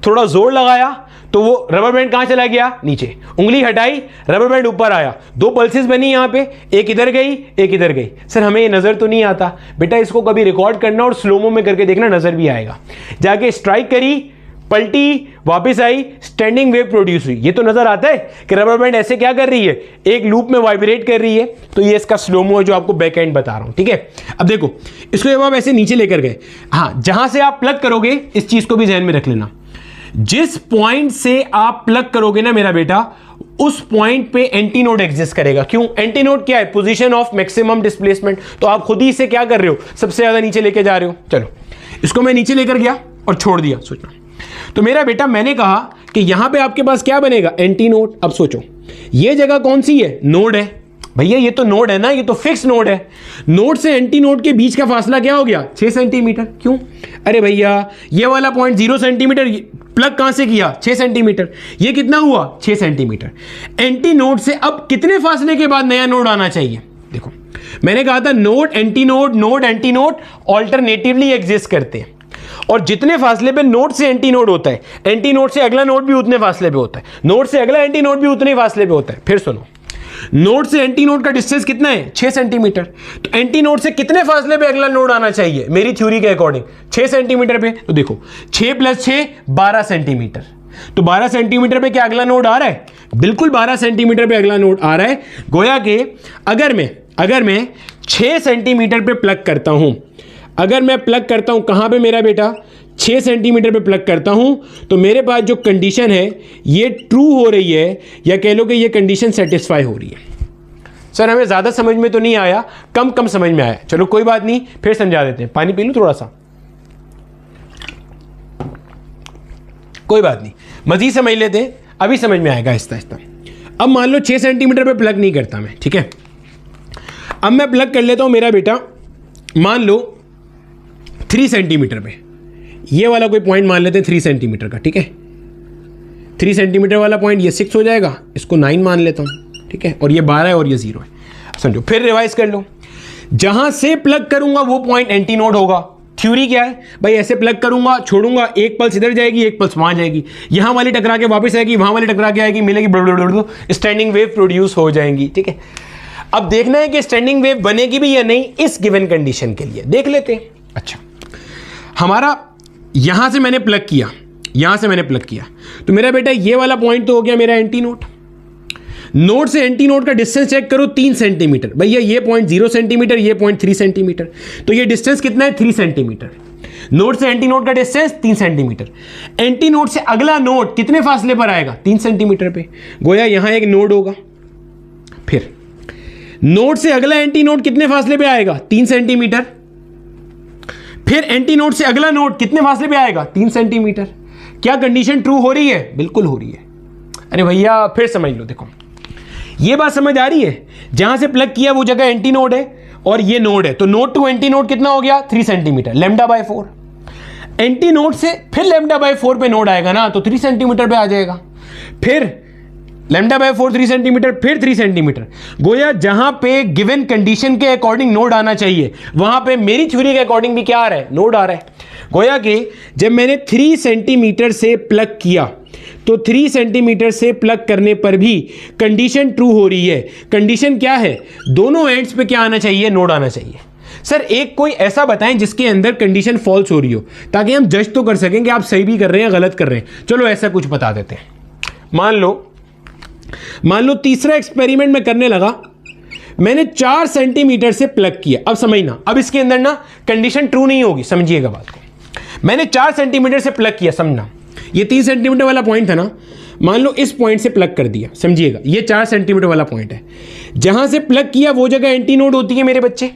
थोड़ा जोर लगाया तो वो रबर बैंड कहां चला गया, नीचे। उंगली हटाई, रबर बैंड ऊपर आया। 2 पल्सेस बनी यहां पे, एक इधर गई एक इधर गई। सर हमें ये नजर तो नहीं आता। बेटा इसको कभी रिकॉर्ड करना और स्लोमो में करके देखना, नजर भी आएगा। जाके स्ट्राइक करी, पलटी, वापस आई, स्टैंडिंग वेव प्रोड्यूस हुई। ये तो नजर आता है कि रबर बैंड ऐसे क्या कर रही है, एक लूप में वाइब्रेट कर रही है। तो ये इसका स्लोमो है जो आपको बैक एंड बता रहा हूं, ठीक है। अब देखो इसको जब आप ऐसे नीचे लेकर गए, हाँ जहां से आप प्लग करोगे इस चीज को भी ध्यान में रख लेना, जिस पॉइंट से आप प्लग करोगे ना मेरा बेटा, उस पॉइंट पे एंटी नोड एग्जिस्ट करेगा। क्यों? एंटी नोड क्या है, पोजीशन ऑफ मैक्सिमम डिस्प्लेसमेंट। तो आप खुद ही से क्या कर रहे हो, सबसे ज्यादा नीचे लेके जा रहे हो। चलो इसको मैं नीचे लेकर गया और छोड़ दिया। सोचना, तो मेरा बेटा मैंने कहा कि यहां पे आपके पास क्या बनेगा, एंटी नोड। अब सोचो ये जगह कौन सी है, नोड है। भैया ये तो नोड है ना, ये तो फिक्स नोड है। नोड से एंटी नोड के बीच का फासला क्या हो गया, 6 सेंटीमीटर। क्यों? अरे भैया ये वाला पॉइंट 0 सेंटीमीटर, प्लग कहां से किया, 6 सेंटीमीटर। ये कितना हुआ, 6 सेंटीमीटर। एंटी नोड से अब कितने फासले के बाद नया नोड आना चाहिए? देखो मैंने कहा था node anti node, node anti node alternatively exist करते हैं, और जितने फासले पे नोड से एंटी नोड होता है, एंटी नोड से अगला नोड भी उतने फासले पे होता है, नोड से अगला एंटी नोड भी उतने ही फासले पे होता है। फिर सुनो, नोड से एंटी नोड का डिस्टेंस कितना है, 6 सेंटीमीटर। तो एंटी नोड से कितने फासले पे अगला नोड आना चाहिए मेरी थ्योरी के अकॉर्डिंग, 6 सेंटीमीटर पे। तो देखो 6 + 6 12 सेंटीमीटर। तो 12 सेंटीमीटर पे क्या अगला नोड आ रहा है? बिल्कुल 12 सेंटीमीटर पे अगला नोड आ रहा है। गोया कि अगर मैं 6 सेंटीमीटर पे प्लग करता हूं, अगर मैं प्लग करता हूं कहां पे मेरा बेटा, 6 सेंटीमीटर पे प्लग करता हूं, तो मेरे पास जो कंडीशन है ये ट्रू हो रही है, या कह लो कि ये कंडीशन सेटिस्फाई हो रही है। सर हमें ज़्यादा समझ में तो नहीं आया, कम समझ में आया। चलो कोई बात नहीं, फिर समझा देते हैं। पानी पी लूं थोड़ा सा, कोई बात नहीं, मजीद समझ लेते हैं, अभी समझ में आएगा आहिस्ता आहिस्ता। अब मान लो 6 सेंटीमीटर पे प्लग नहीं करता मैं, ठीक है। अब मैं प्लग कर लेता हूं मेरा बेटा, मान लो 3 सेंटीमीटर पे, ये वाला कोई पॉइंट मान लेते हैं 3 सेंटीमीटर का, ठीक है। 3 सेंटीमीटर वाला पॉइंट ये 6 हो जाएगा, इसको 9 मान लेता हूं, ठीक है। और ये 12 है और ये 0 है। समझो, फिर रिवाइज कर लो, जहां से प्लग करूंगा वो पॉइंट एंटी नोड होगा। थ्योरी क्या है भाई, ऐसे प्लग करूंगा, छोड़ूंगा, एक पल्स इधर जाएगी, एक पल्स वहां जाएगी, यहां वाली टकरा के वापस आएगी, वहां वाली टकरा के आएगी, मिलेगी, स्टैंडिंग वेव प्रोड्यूस हो जाएंगी, ठीक है। अब देखना है कि स्टैंडिंग वेव बनेगी भी या नहीं इस गिवन कंडीशन के लिए, देख लेते हैं। अच्छा, हमारा यहां से मैंने प्लग किया, यहां से मैंने प्लग किया, तो मेरा बेटा ये वाला पॉइंट तो हो गया मेरा एंटी नोड। नोड से एंटी नोड का डिस्टेंस चेक करो, 3 सेंटीमीटर। भैया ये पॉइंट 0 सेंटीमीटर, ये पॉइंट 3 सेंटीमीटर, तो ये डिस्टेंस कितना है, 3 सेंटीमीटर। नोड से एंटी नोड का डिस्टेंस 3 सेंटीमीटर। एंटी नोड से अगला नोड कितने फासले पर आएगा, 3 सेंटीमीटर पे। गोया यहां एक नोड होगा। फिर नोड से अगला एंटी नोड कितने फासले पे आएगा, 3 सेंटीमीटर। फिर एंटी नोड से अगला नोड कितने फासले पे आएगा, 3 सेंटीमीटर। क्या कंडीशन ट्रू हो रही है? बिल्कुल हो रही है। अरे भैया फिर समझ लो, देखो ये बात समझ आ रही है, जहां से प्लग किया वो जगह एंटी नोड है और ये नोड है, तो नोड टू एंटी नोड कितना हो गया, 3 सेंटीमीटर, λ/4। एंटी नोड से फिर λ/4 पे नोड आएगा ना, तो 3 सेंटीमीटर पे आ जाएगा। फिर λ/4 3 सेंटीमीटर, फिर 3 सेंटीमीटर। गोया जहां पे गिवन कंडीशन के अकॉर्डिंग नोड आना चाहिए, वहां पे मेरी थ्योरी के अकॉर्डिंग भी क्या आ रहा है, नोड आ रहा है। गोया कि जब मैंने 3 सेंटीमीटर से प्लग किया, तो 3 सेंटीमीटर से प्लग करने पर भी कंडीशन ट्रू हो रही है। कंडीशन क्या है, दोनों एंड्स पे क्या आना चाहिए, नोड आना चाहिए। सर एक कोई ऐसा बताएं जिसके अंदर कंडीशन फॉल्स हो रही हो, ताकि हम जज तो कर सकें कि आप सही भी कर रहे हैं गलत कर रहे हैं। चलो ऐसा कुछ बता देते हैं। मान लो तीसरा एक्सपेरिमेंट में करने लगा, मैंने 4 सेंटीमीटर से प्लग किया। अब समझना, अब इसके अंदर ना कंडीशन ट्रू नहीं होगी, समझिएगा बात को। मैंने 4 सेंटीमीटर से प्लग किया, समझना ये 3 सेंटीमीटर वाला पॉइंट था ना, मान लो इस पॉइंट से प्लग कर दिया, समझिएगा ये 4 सेंटीमीटर वाला पॉइंट है। जहां से प्लग किया वो जगह एंटी नोड होती है मेरे बच्चे।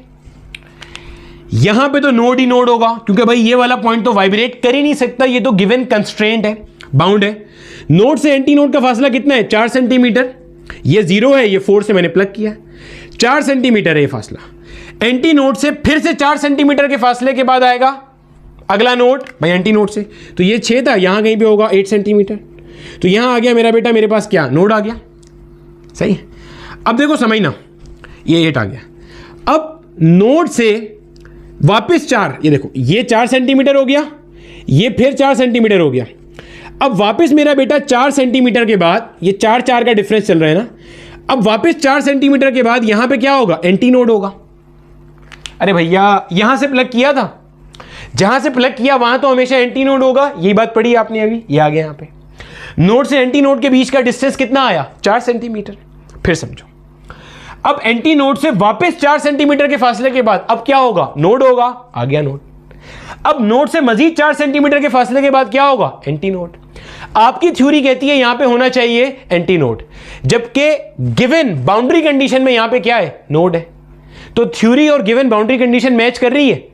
यहां पे तो नोड ही नोड होगा, क्योंकि भाई ये वाला पॉइंट तो वाइब्रेट कर ही नहीं सकता, ये तो गिवन कंस्ट्रेंट है, बाउंड है। नोड से एंटी नोड का फासला कितना है? 4 सेंटीमीटर। ये 0 है, ये 4 से मैंने प्लग किया, 4 सेंटीमीटर है ये फासला। एंटी नोड से फिर से 4 सेंटीमीटर के फासले के बाद आएगा अगला नोड, भाई एंटी नोड से, तो ये 6 था, यहां कहीं पे होगा 8 सेंटीमीटर। तो यहां आ गया मेरा बेटा, मेरे पास क्या नोड आ गया, सही है। अब देखो समझना, ये 8 आ गया। अब नोड से वापस 4, ये देखो ये 4 सेंटीमीटर हो गया, ये फिर 4 सेंटीमीटर हो गया। अब वापस मेरा बेटा 4 सेंटीमीटर के बाद, ये 4 4 का डिफरेंस चल रहा है ना, अब वापस 4 सेंटीमीटर के बाद यहां पे क्या होगा? एंटी नोड होगा। अरे भैया यहां से प्लग किया था, जहां से प्लग किया वहां तो हमेशा एंटी नोड होगा, यही बात पढ़ी आपने अभी, ये आ गया यहां पे। नोड से एंटी नोड के बीच का डिस्टेंस कितना आया? 4 सेंटीमीटर। फिर समझो, अब एंटी नोड से वापस 4 सेंटीमीटर के फासले के बाद अब क्या होगा? नोड होगा, आ गया नोड। अब नोड से मजीद 4 सेंटीमीटर के फासले के बाद क्या होगा? Anti node. आपकी थ्योरी कहती है यहां पे होना चाहिए एंटी नोड, जबकि गिवन बाउंड्री कंडीशन में यहां पे क्या है? नोड है। तो थ्योरी और गिवन बाउंड्री कंडीशन मैच कर रही है।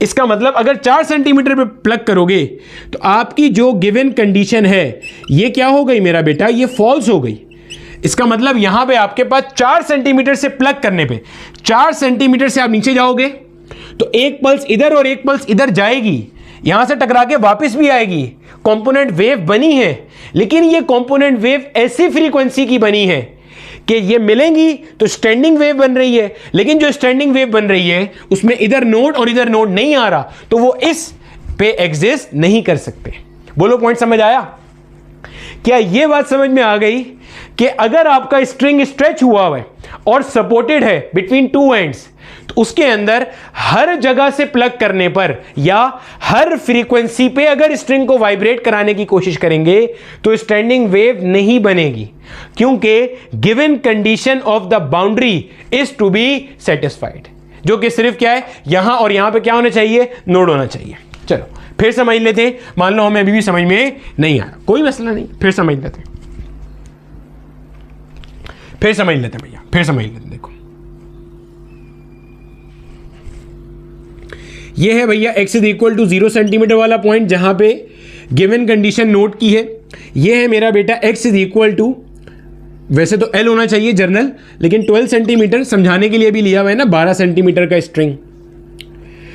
इसका मतलब अगर 4 सेंटीमीटर पे प्लग करोगे तो आपकी जो गिवन कंडीशन है ये क्या हो गई मेरा बेटा? ये फॉल्स हो गई। इसका मतलब यहां पे आपके पास 4 सेंटीमीटर से प्लग करने पे, 4 सेंटीमीटर से आप नीचे जाओगे तो एक पल्स इधर और एक पल्स इधर जाएगी, यहां से टकरा के वापस भी आएगी। कंपोनेंट वेव बनी है, लेकिन ये कंपोनेंट वेव ऐसी फ्रीक्वेंसी की बनी है कि ये मिलेंगी तो स्टैंडिंग वेव बन रही है, लेकिन जो स्टैंडिंग वेव बन रही है उसमें इधर नोड और इधर नोड नहीं आ रहा, तो वो इस पे एग्जिस्ट नहीं कर सकते। बोलो पॉइंट समझ आया? क्या ये बात समझ में आ गई कि अगर आपका स्ट्रिंग स्ट्रेच हुआ है और सपोर्टेड है बिटवीन टू एंड्स, तो उसके अंदर हर जगह से प्लग करने पर या हर फ्रीक्वेंसी पे अगर स्ट्रिंग को वाइब्रेट कराने की कोशिश करेंगे तो स्टैंडिंग वेव नहीं बनेगी, क्योंकि given condition of the boundary is to be satisfied, जो कि सिर्फ क्या है? यहां और यहां पे क्या होना चाहिए? नोड होना चाहिए। चलो फिर समझ लेते हैं, मान लो हमें अभी भी समझ में नहीं आया, कोई मसला नहीं, फिर समझ लेते हैं, फिर समझ लेते हैं भैया, फिर समझ लेते हैं। देखो ये है भैया x is equal to 0 centimetre वाला पॉइंट जहां पे गिवन कंडीशन नोट की है। ये है मेरा बेटा x इज इक्वल टू, वैसे तो L होना चाहिए जर्नल, लेकिन 12 सेंटीमीटर समझाने के लिए भी लिया हुआ है ना, 12 सेंटीमीटर का स्ट्रिंग।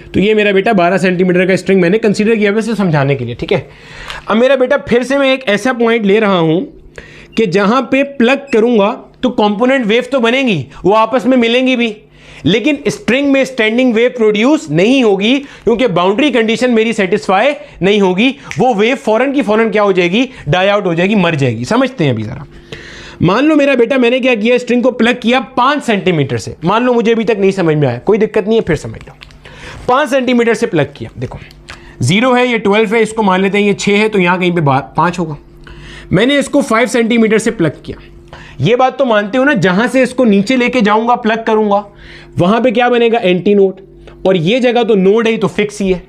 तो ये मेरा बेटा 12 सेंटीमीटर का स्ट्रिंग मैंने कंसीडर किया वैसे समझाने के लिए, ठीक है। अब मेरा बेटा फिर से मैं एक ऐसा पॉइंट ले रहा हूं कि जहां पे प्लग करूंगा तो कंपोनेंट वेव तो बनेंगी, वो आपस में मिलेंगी भी, लेकिन स्ट्रिंग में स्टैंडिंग वेव प्रोड्यूस नहीं होगी, क्योंकि बाउंड्री कंडीशन मेरी सेटिस्फाई नहीं होगी। वो वेव फौरन की फौरन क्या हो जाएगी? डाई आउट हो जाएगी, मर जाएगी। समझते हैं अभी जरा। मान लो मेरा बेटा मैंने क्या किया? स्ट्रिंग को प्लग किया 5 सेंटीमीटर से। मान लो मुझे अभी तक नहीं समझ में आया, कोई दिक्कत नहीं है, फिर समझ लो। 5 सेंटीमीटर से प्लग किया, देखो 0 है, ये 12 है, इसको मान लेते हैं ये 6 है, तो यहां कहीं पे 5 होगा। मैंने इसको 5 सेंटीमीटर से प्लग किया। ये बात तो मानते हो ना, जहां से इसको नीचे लेके जाऊंगा प्लग करूंगा वहां पे क्या बनेगा? Anti node. और ये जगह तो नोड है, तो फिक्स ही है।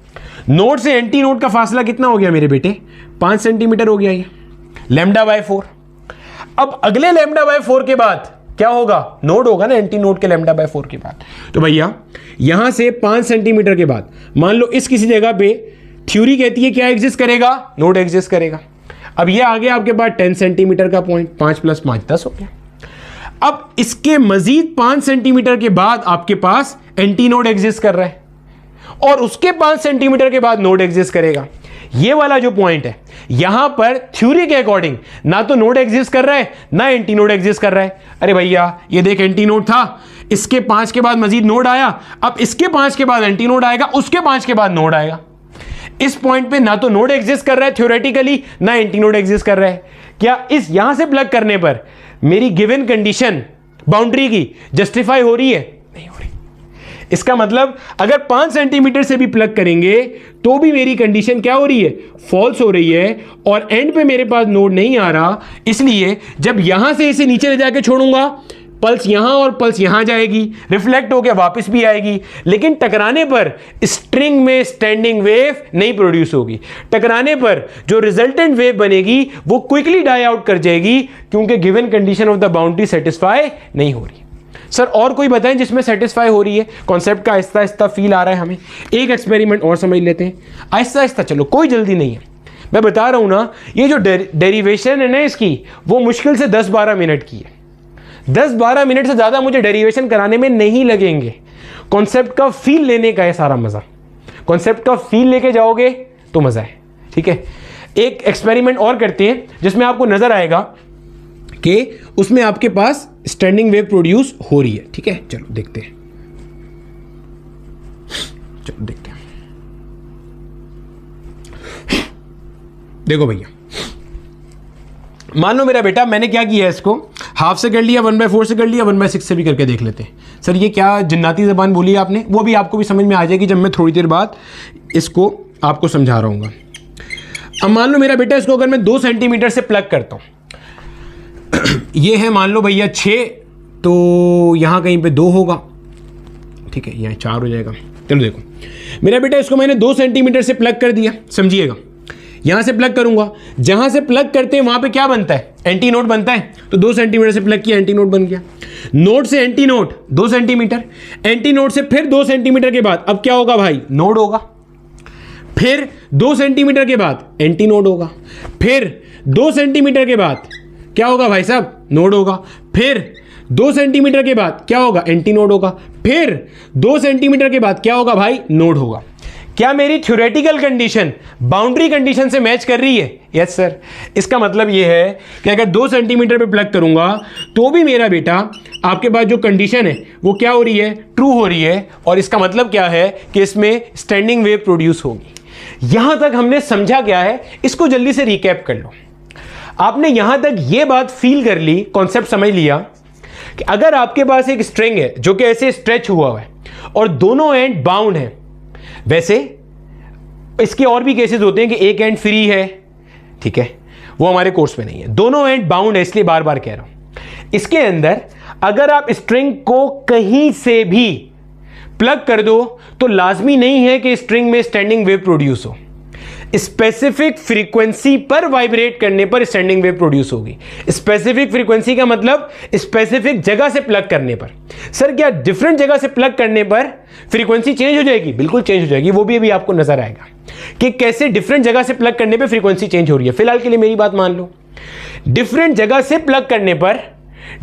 नोड से एंटी नोड का फासला कितना हो गया मेरे बेटे? 5 सेंटीमीटर हो गया, ये λ/4। अब अगले λ/4 के बाद क्या होगा? नोड होगा ना, एंटी नोड के λ/4 के बाद। तो भैया यहां से 5 सेंटीमीटर के बाद मान लो इस किसी जगह पे थ्योरी कहती है क्या एग्जिस्ट करेगा? नोड एग्जिस्ट करेगा। अब ये आ गया आपके पास 10 सेंटीमीटर का पॉइंट, 5 + 5 10 हो गया। अब इसके मजीद 5 सेंटीमीटर के बाद आपके पास एंटी नोड एग्जिस्ट कर रहा है, और उसके 5 सेंटीमीटर के बाद नोड एग्जिस्ट करेगा। ये वाला जो पॉइंट है, यहां पर थ्योरी के अकॉर्डिंग ना तो नोड एग्जिस्ट कर रहा है ना एंटी नोड एग्जिस्ट कर रहा है। अरे भैया ये देख, एंटी नोड था, इसके 5 के बाद मजीद नोड आया, अब इसके 5 के बाद एंटी नोड आएगा, उसके 5 के बाद नोड आएगा। इस पॉइंट पे ना तो नोड एग्जिस्ट कर रहा है थ्योरेटिकली, ना एंटी नोड एग्जिस्ट कर रहा है। क्या इस यहां से प्लग करने पर मेरी गिवन कंडीशन बाउंड्री की जस्टिफाई हो रही है? नहीं हो रही। इसका मतलब अगर 5 सेंटीमीटर से भी प्लग करेंगे तो भी मेरी कंडीशन क्या हो रही है? फॉल्स हो रही है, और एंड पे मेरे पास नोड नहीं आ रहा। इसलिए जब यहां से इसे नीचे ले जाके छोड़ूंगा, पल्स यहां और पल्स यहां जाएगी, रिफ्लेक्ट होकर वापस भी आएगी, लेकिन टकराने पर स्ट्रिंग में स्टैंडिंग वेव नहीं प्रोड्यूस होगी। टकराने पर जो रिजल्टेंट वेव बनेगी वो क्विकली डाई आउट कर जाएगी, क्योंकि given condition of the boundary satisfy नहीं हो रही। सर और कोई बताएं जिसमें सेटिस्फाई हो रही है, कॉन्सेप्ट का आहिस्ता आहिस्ता फील आ रहा है हमें। एक एक्सपेरिमेंट और समझ लेते हैं आहिस्ता आहिस्ता, चलो कोई जल्दी नहीं है। मैं बता रहा हूं ना, ये जो डेरिवेशन है ना इसकी, वो मुश्किल से 10-12 मिनट की है। 10-12 मिनट से ज़्यादा मुझे डेरिवेशन कराने में नहीं लगेंगे। कॉन्सेप्ट का फील लेने का है सारा मज़ा। कॉन्सेप्ट का फील लेके जाओगे तो मज़ा है, ठीक है। एक एक्सपेरिमेंट और करते हैं जिसमें आपको नज़र आएगा कि उसमें आपके पास स्टैंडिंग वेव प्रोड्यूस हो रही है, ठीक है। चलो देखते हैं, चलो देखते हैं। देखो भैया, मान लो मेरा बेटा, मैंने क्या किया है, इसको हाफ से कर लिया, 1/4 से कर लिया, 1/6 से भी करके देख लेते हैं। सर ये क्या जिन्नाती ज़बान बोली आपने, वो भी आपको भी समझ में आ जाएगी जब मैं थोड़ी देर बाद इसको आपको समझा रहा हूँ। अब मान लो मेरा बेटा, इसको अगर मैं 2 सेंटीमीटर से प्लग करता हूँ, ये है मान लो भैया 6, तो यहाँ कहीं पे 2 होगा, ठीक है, यहाँ 4 हो जाएगा। चलो देखो मेरा बेटा, इसको मैंने 2 सेंटीमीटर से प्लग कर दिया, समझिएगा। यहां से प्लग करूंगा, जहां से प्लग करते हैं वहां पे क्या बनता है, एंटी नोड बनता है। तो 2 सेंटीमीटर से प्लग किया, एंटी नोड बन गया। नोड से anti node 2 centimetre, anti node से फिर 2 सेंटीमीटर के बाद अब क्या होगा भाई, नोड होगा। फिर 2 सेंटीमीटर के बाद एंटी नोड होगा। फिर 2 सेंटीमीटर के बाद क्या होगा भाई साहब, नोड होगा। फिर 2 सेंटीमीटर के बाद क्या होगा, एंटी नोड होगा। फिर 2 सेंटीमीटर के बाद क्या होगा भाई, नोड होगा। क्या मेरी थ्योरेटिकल कंडीशन बाउंड्री कंडीशन से मैच कर रही है? Yes sir. इसका मतलब यह है कि अगर 2 सेंटीमीटर पे प्लग करूंगा तो भी मेरा बेटा आपके पास जो कंडीशन है वो क्या हो रही है, ट्रू हो रही है। और इसका मतलब क्या है कि इसमें स्टैंडिंग वेव प्रोड्यूस होगी। यहां तक हमने समझा क्या है, इसको जल्दी से रिकैप कर लो। आपने यहां तक ये बात फील कर ली, कॉन्सेप्ट समझ लिया कि अगर आपके पास एक स्ट्रिंग है जो कि ऐसे स्ट्रेच हुआ है और दोनों एंड बाउंड है, वैसे इसके और भी केसेस होते हैं कि एक एंड फ्री है, ठीक है, वो हमारे कोर्स में नहीं है, दोनों एंड बाउंड है, इसलिए बार बार कह रहा हूं। इसके अंदर अगर आप स्ट्रिंग को कहीं से भी प्लग कर दो तो लाजमी नहीं है कि स्ट्रिंग में स्टैंडिंग वेव प्रोड्यूस हो। स्पेसिफिक फ्रीक्वेंसी पर वाइब्रेट करने पर स्टैंडिंग वेव प्रोड्यूस होगी। स्पेसिफिक फ्रीक्वेंसी का मतलब स्पेसिफिक जगह से प्लग करने पर। सर क्या डिफरेंट जगह से प्लग करने पर फ्रीक्वेंसी चेंज हो जाएगी? बिल्कुल चेंज हो जाएगी, वो भी अभी आपको नजर आएगा कि कैसे डिफरेंट जगह से प्लग करने पर फ्रीक्वेंसी चेंज हो रही है। फिलहाल के लिए मेरी बात मान लो, डिफरेंट जगह से प्लग करने पर,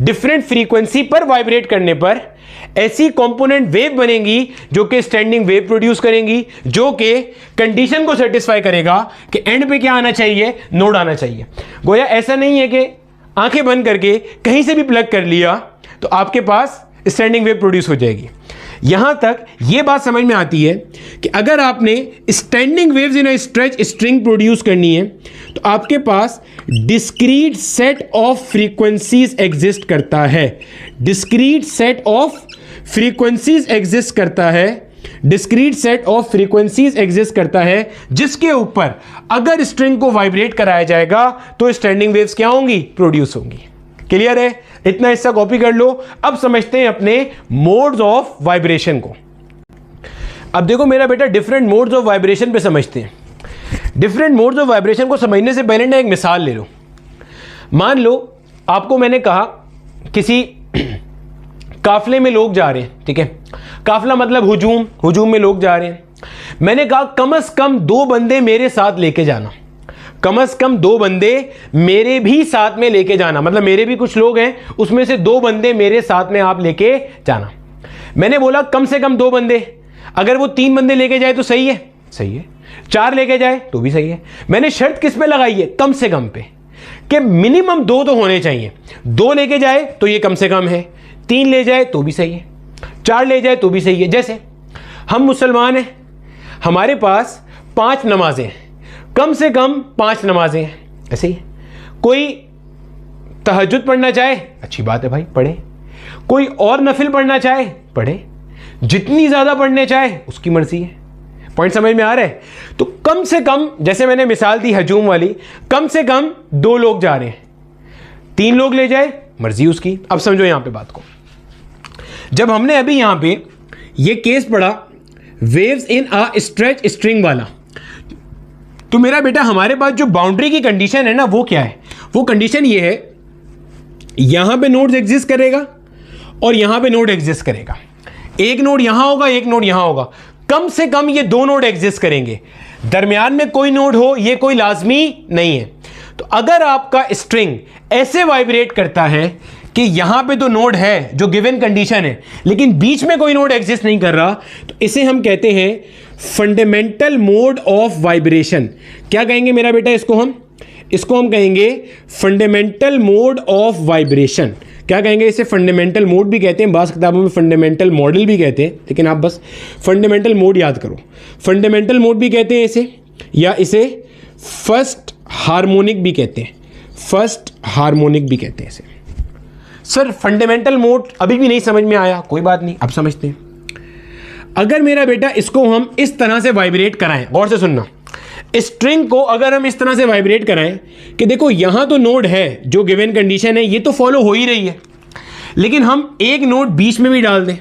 डिफरेंट फ्रीक्वेंसी पर वाइब्रेट करने पर ऐसी कंपोनेंट वेव बनेंगी जो कि स्टैंडिंग वेव प्रोड्यूस करेंगी, जो कि कंडीशन को सेटिस्फाई करेगा कि एंड पे क्या आना चाहिए, नोड आना चाहिए। गोया ऐसा नहीं है कि आंखें बंद करके कहीं से भी प्लग कर लिया तो आपके पास स्टैंडिंग वेव प्रोड्यूस हो जाएगी। यहां तक यह बात समझ में आती है कि अगर आपने standing waves in a stretch string produce करनी है तो आपके पास discrete set of frequencies exist करता है। Discrete set of frequencies exist करता है, discrete set of frequencies exist करता है, जिसके ऊपर अगर स्ट्रिंग को वाइब्रेट कराया जाएगा तो स्टैंडिंग वेव्स क्या होंगी, प्रोड्यूस होंगी। क्लियर है? इतना हिस्सा कॉपी कर लो। अब समझते हैं अपने मोड्स ऑफ वाइब्रेशन को। अब देखो मेरा बेटा, डिफरेंट मोड्स ऑफ वाइब्रेशन पे समझते हैं। डिफरेंट मोड्स ऑफ वाइब्रेशन को समझने से पहले ना एक मिसाल ले लो। मान लो आपको मैंने कहा किसी काफले में लोग जा रहे हैं, ठीक है, काफला मतलब हुजूम में लोग जा रहे हैं। मैंने कहा कम से कम 2 बंदे मेरे साथ लेके जाना, कम से कम 2 बंदे मेरे भी साथ में लेके जाना, मतलब मेरे भी कुछ लोग हैं, उसमें से 2 बंदे मेरे साथ में आप लेके जाना। मैंने बोला कम से कम 2 बंदे, अगर वो 3 बंदे लेके जाए तो सही है, सही है, 4 लेके जाए तो भी सही है। मैंने शर्त किस पे लगाई है, कम से कम पे, कि मिनिमम 2 तो होने चाहिए। 2 लेके जाए तो ये कम से कम है, 3 ले जाए तो भी सही है, 4 ले जाए तो भी सही है। जैसे हम मुसलमान हैं, हमारे पास 5 नमाजें हैं, कम से कम 5 नमाजें हैं, ऐसे ही। कोई तहज्जुद पढ़ना चाहे, अच्छी बात है भाई, पढ़े। कोई और नफिल पढ़ना चाहे, पढ़े। जितनी ज्यादा पढ़ने चाहे उसकी मर्जी है। पॉइंट समझ में आ रहा है? तो कम से कम, जैसे मैंने मिसाल दी हजूम वाली, कम से कम 2 लोग जा रहे हैं, 3 लोग ले जाए मर्जी उसकी। अब समझो यहां पे बात को। जब हमने अभी यहां पे ये केस पढ़ा waves in a stretch string वाला, तो मेरा बेटा हमारे पास जो बाउंड्री की कंडीशन है ना, वो क्या है? वो कंडीशन ये है, यहां पे नोड्स एग्जिस्ट करेगा और यहां पे नोड एग्जिस्ट करेगा। एक नोड यहां होगा, एक नोड यहां होगा, कम से कम ये दो नोड एग्जिस्ट करेंगे। दरमियान में कोई नोड हो ये कोई लाजमी नहीं है। तो अगर आपका स्ट्रिंग ऐसे वाइब्रेट करता है कि यहां पे तो नोड है जो गिवन कंडीशन है, लेकिन बीच में कोई नोड एग्जिस्ट नहीं कर रहा, तो इसे हम कहते हैं फंडामेंटल मोड ऑफ वाइब्रेशन। क्या कहेंगे मेरा बेटा इसको हम कहेंगे फंडामेंटल मोड ऑफ वाइब्रेशन। क्या कहेंगे इसे? फंडामेंटल मोड भी कहते हैं, बास किताबों में फंडामेंटल मॉडल भी कहते हैं, लेकिन आप बस फंडामेंटल मोड याद करो। फंडामेंटल मोड भी कहते हैं इसे, या इसे फर्स्ट हार्मोनिक भी कहते हैं, फर्स्ट हार्मोनिक भी कहते हैं इसे। सर फंडामेंटल मोड अभी भी नहीं समझ में आया, कोई बात नहीं, अब समझते हैं। अगर मेरा बेटा इसको हम इस तरह से वाइब्रेट कराएं, गौर से सुनना, स्ट्रिंग को अगर हम इस तरह से वाइब्रेट कराएं कि देखो यहां तो नोड है जो गिवन कंडीशन है, ये तो फॉलो हो ही रही है, लेकिन हम एक नोड बीच में भी डाल दें,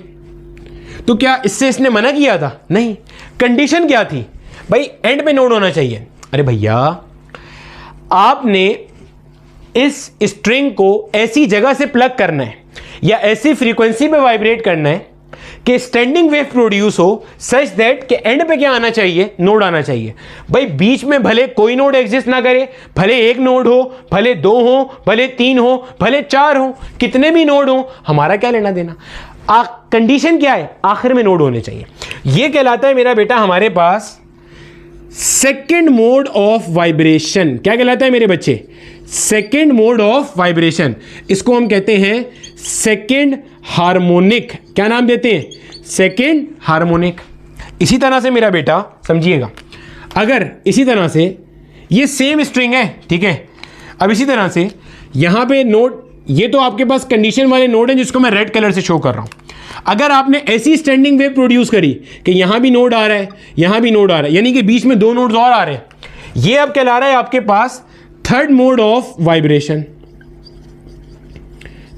तो क्या इससे इसने मना किया था? नहीं। कंडीशन क्या थी भाई? एंड पे नोड होना चाहिए। अरे भैया, आपने इस स्ट्रिंग को ऐसी जगह से प्लग करना है या ऐसी फ्रीक्वेंसी पे वाइब्रेट करना है कि स्टैंडिंग वेव प्रोड्यूस हो सच दैट कि एंड पे क्या आना चाहिए? नोड आना चाहिए। भाई बीच में भले कोई नोड एग्जिस्ट ना करे, भले एक नोड हो, भले दो हो, भले तीन हो, भले चार हो, कितने भी नोड हो, हमारा क्या लेना देना। कंडीशन क्या है? आखिर में नोड होने चाहिए। यह कहलाता है मेरा बेटा हमारे पास सेकेंड मोड ऑफ वाइब्रेशन। क्या कहलाता है मेरे बच्चे? Second mode of vibration. इसको हम कहते हैं सेकेंड हार्मोनिक। क्या नाम देते हैं? Second harmonic. इसी तरह से मेरा बेटा समझिएगा, अगर इसी तरह से ये सेम स्ट्रिंग है, ठीक है, अब इसी तरह से यहां पे नोड, ये तो आपके पास कंडीशन वाले नोड हैं जिसको मैं रेड कलर से शो कर रहा हूं। अगर आपने ऐसी स्टैंडिंग वेव प्रोड्यूस करी कि यहां भी नोड आ रहा है, यहां भी नोड आ रहा है, यानी कि बीच में दो नोड्स और आ रहे हैं, ये अब कहला रहा है आपके पास third mode of vibration.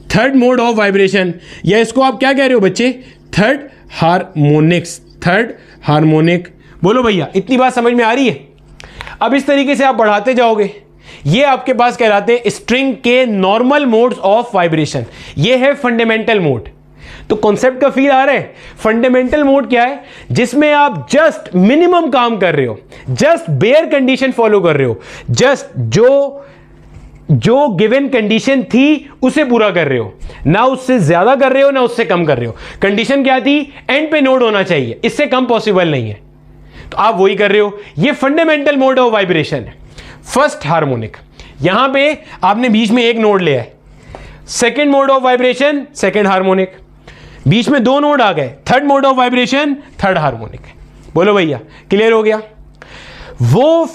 Third mode of vibration, या इसको आप क्या कह रहे हो बच्चे? Third harmonics. Third harmonic. बोलो भैया, इतनी बात समझ में आ रही है? अब इस तरीके से आप बढ़ाते जाओगे, ये आपके पास कहलाते हैं स्ट्रिंग के नॉर्मल मोड्स ऑफ वाइब्रेशन। ये है फंडामेंटल मोड। तो कॉन्सेप्ट का फील आ रहा है? फंडामेंटल मोड क्या है? जिसमें आप जस्ट मिनिमम काम कर रहे हो, जस्ट बेयर कंडीशन फॉलो कर रहे हो, जस्ट जो गिवन कंडीशन थी उसे पूरा कर रहे हो, ना उससे ज्यादा कर रहे हो ना उससे कम कर रहे हो। कंडीशन क्या थी? एंड पे नोड होना चाहिए, इससे कम पॉसिबल नहीं है, तो आप वही कर रहे हो। ये फंडामेंटल मोड ऑफ वाइब्रेशन है, फर्स्ट हार्मोनिक। यहां पे आपने बीच में एक नोड लिया है, second mode of vibration, second harmonic. बीच में दो नोड आ गए, third mode of vibration, third harmonic. बोलो भैया, क्लियर हो गया? वो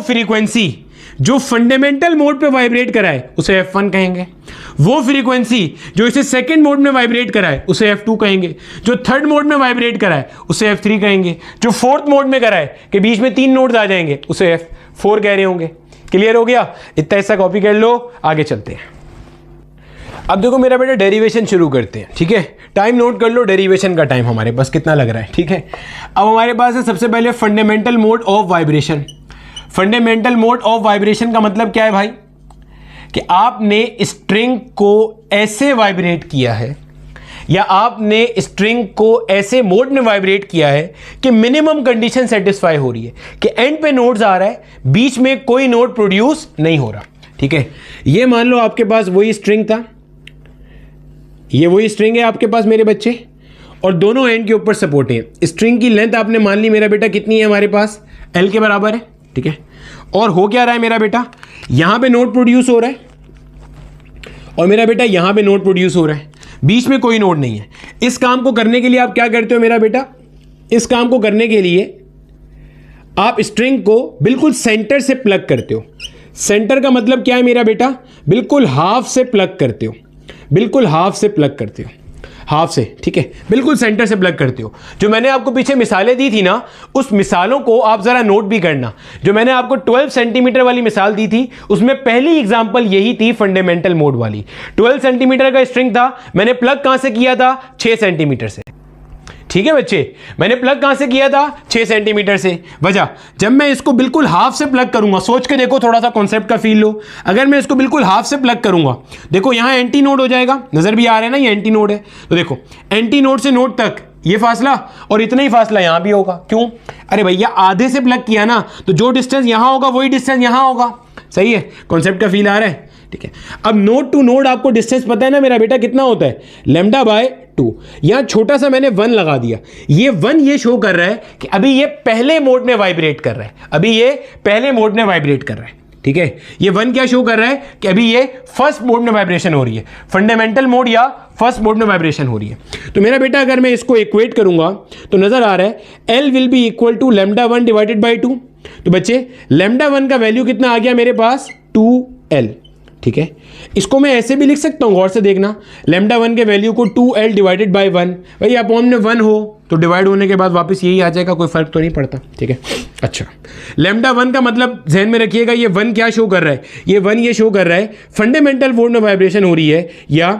फ्रीक्वेंसी जो फंडामेंटल मोड पे वाइब्रेट कराए उसे F1 कहेंगे। वो फ्रीक्वेंसी जो इसे सेकंड मोड में वाइब्रेट कराए उसे F2 कहेंगे। जो थर्ड मोड में वाइब्रेट कराए उसे F3 कहेंगे। जो फोर्थ मोड में कराए कि बीच में तीन नोड्स आ जाएंगे उसे F4 कह रहे होंगे। क्लियर हो गया? इतना हिस्सा कॉपी कर लो, आगे चलते हैं। अब देखो मेरा बेटा, डेरिवेशन शुरू करते हैं, ठीक है? टाइम नोट कर लो, डेरिवेशन का टाइम हमारे पास कितना लग रहा है, ठीक है? अब हमारे पास है सबसे पहले fundamental mode of vibration. Fundamental mode of vibration का मतलब क्या है भाई? कि आपने स्ट्रिंग को ऐसे वाइब्रेट किया है, या आपने स्ट्रिंग को ऐसे मोड में वाइब्रेट किया है कि मिनिमम कंडीशन सेटिस्फाई हो रही है, कि एंड पे नोड्स आ रहा है, बीच में कोई नोड प्रोड्यूस नहीं हो रहा, ठीक है? ये मान लो आपके पास वही स्ट्रिंग था, ये वही स्ट्रिंग है आपके पास मेरे बच्चे, और दोनों एंड के ऊपर सपोर्ट है। स्ट्रिंग की लेंथ आपने मान ली मेरा बेटा कितनी है हमारे पास? L के बराबर है, ठीक है? और हो क्या रहा है मेरा बेटा? यहां पे नोड प्रोड्यूस हो रहा है, और मेरा बेटा यहां पे नोड प्रोड्यूस हो रहा है, बीच में कोई नोड नहीं है। इस काम को करने के लिए आप क्या करते हो मेरा बेटा? इस काम को करने के लिए आप स्ट्रिंग को बिल्कुल सेंटर से प्लग करते हो। सेंटर का मतलब क्या है मेरा बेटा? बिल्कुल हाफ से प्लग करते हो, बिल्कुल हाफ से प्लग करते हो, हाफ से, ठीक है? बिल्कुल सेंटर से प्लग करते हो। जो मैंने आपको पीछे मिसालें दी थी ना, उस मिसालों को आप जरा नोट भी करना। जो मैंने आपको 12 सेंटीमीटर वाली मिसाल दी थी, उसमें पहली एग्जांपल यही थी फंडामेंटल मोड वाली। 12 सेंटीमीटर का स्ट्रिंग था, मैंने प्लग कहां से किया था? 6 सेंटीमीटर से। ठीक है बच्चे, मैंने प्लग कहां से किया था 6 सेंटीमीटर से। वजह, जब मैं इसको बिल्कुल हाफ से प्लग करूंगा, सोच के देखो, थोड़ा सा कॉन्सेप्ट का फील लो। अगर मैं इसको बिल्कुल हाफ से प्लग करूंगा, देखो यहां एंटी नोड हो जाएगा, नजर भी आ रहा है ना, ये एंटी नोड है। तो देखो एंटी नोड से नोड तक ये फासला और इतना ही फासला यहां भी होगा। क्यों? अरे भैया आधे से प्लग किया ना, तो जो डिस्टेंस यहां होगा वही डिस्टेंस यहां होगा। सही है, कॉन्सेप्ट का फील आ रहा है? ठीक है, अब नोड टू नोड आपको डिस्टेंस पता है ना मेरा बेटा कितना होता है, लैम्डा बाय 2। यहां छोटा सा मैंने 1 लगा दिया, ये 1 ये शो कर रहा है कि अभी ये पहले मोड में वाइब्रेट कर रहा है, अभी ये पहले मोड में वाइब्रेट कर रहा है। ठीक है, ये 1 क्या शो कर रहा है कि अभी ये फर्स्ट मोड में वाइब्रेशन हो रही है, फंडामेंटल मोड या फर्स्ट मोड में वाइब्रेशन हो रही है। तो मेरा बेटा अगर मैं इसको इक्वेट करूंगा तो नजर आ रहा है L will be equal to lambda 1 divided by 2। तो बच्चे लैम्डा 1 का वैल्यू कितना आ गया मेरे पास 2L। ठीक है, इसको मैं ऐसे भी लिख सकता हूं, गौर से देखना, लैम्डा 1 के वैल्यू को 2L डिवाइडेड बाई 1। भाई अपॉन में 1 हो तो डिवाइड होने के बाद वापस यही आ जाएगा, कोई फर्क तो नहीं पड़ता। ठीक है, अच्छा लैम्डा 1 का मतलब ध्यान में रखिएगा, ये 1 क्या शो कर रहा है, ये 1 ये शो कर रहा है फंडामेंटल मोड में वाइब्रेशन हो रही है या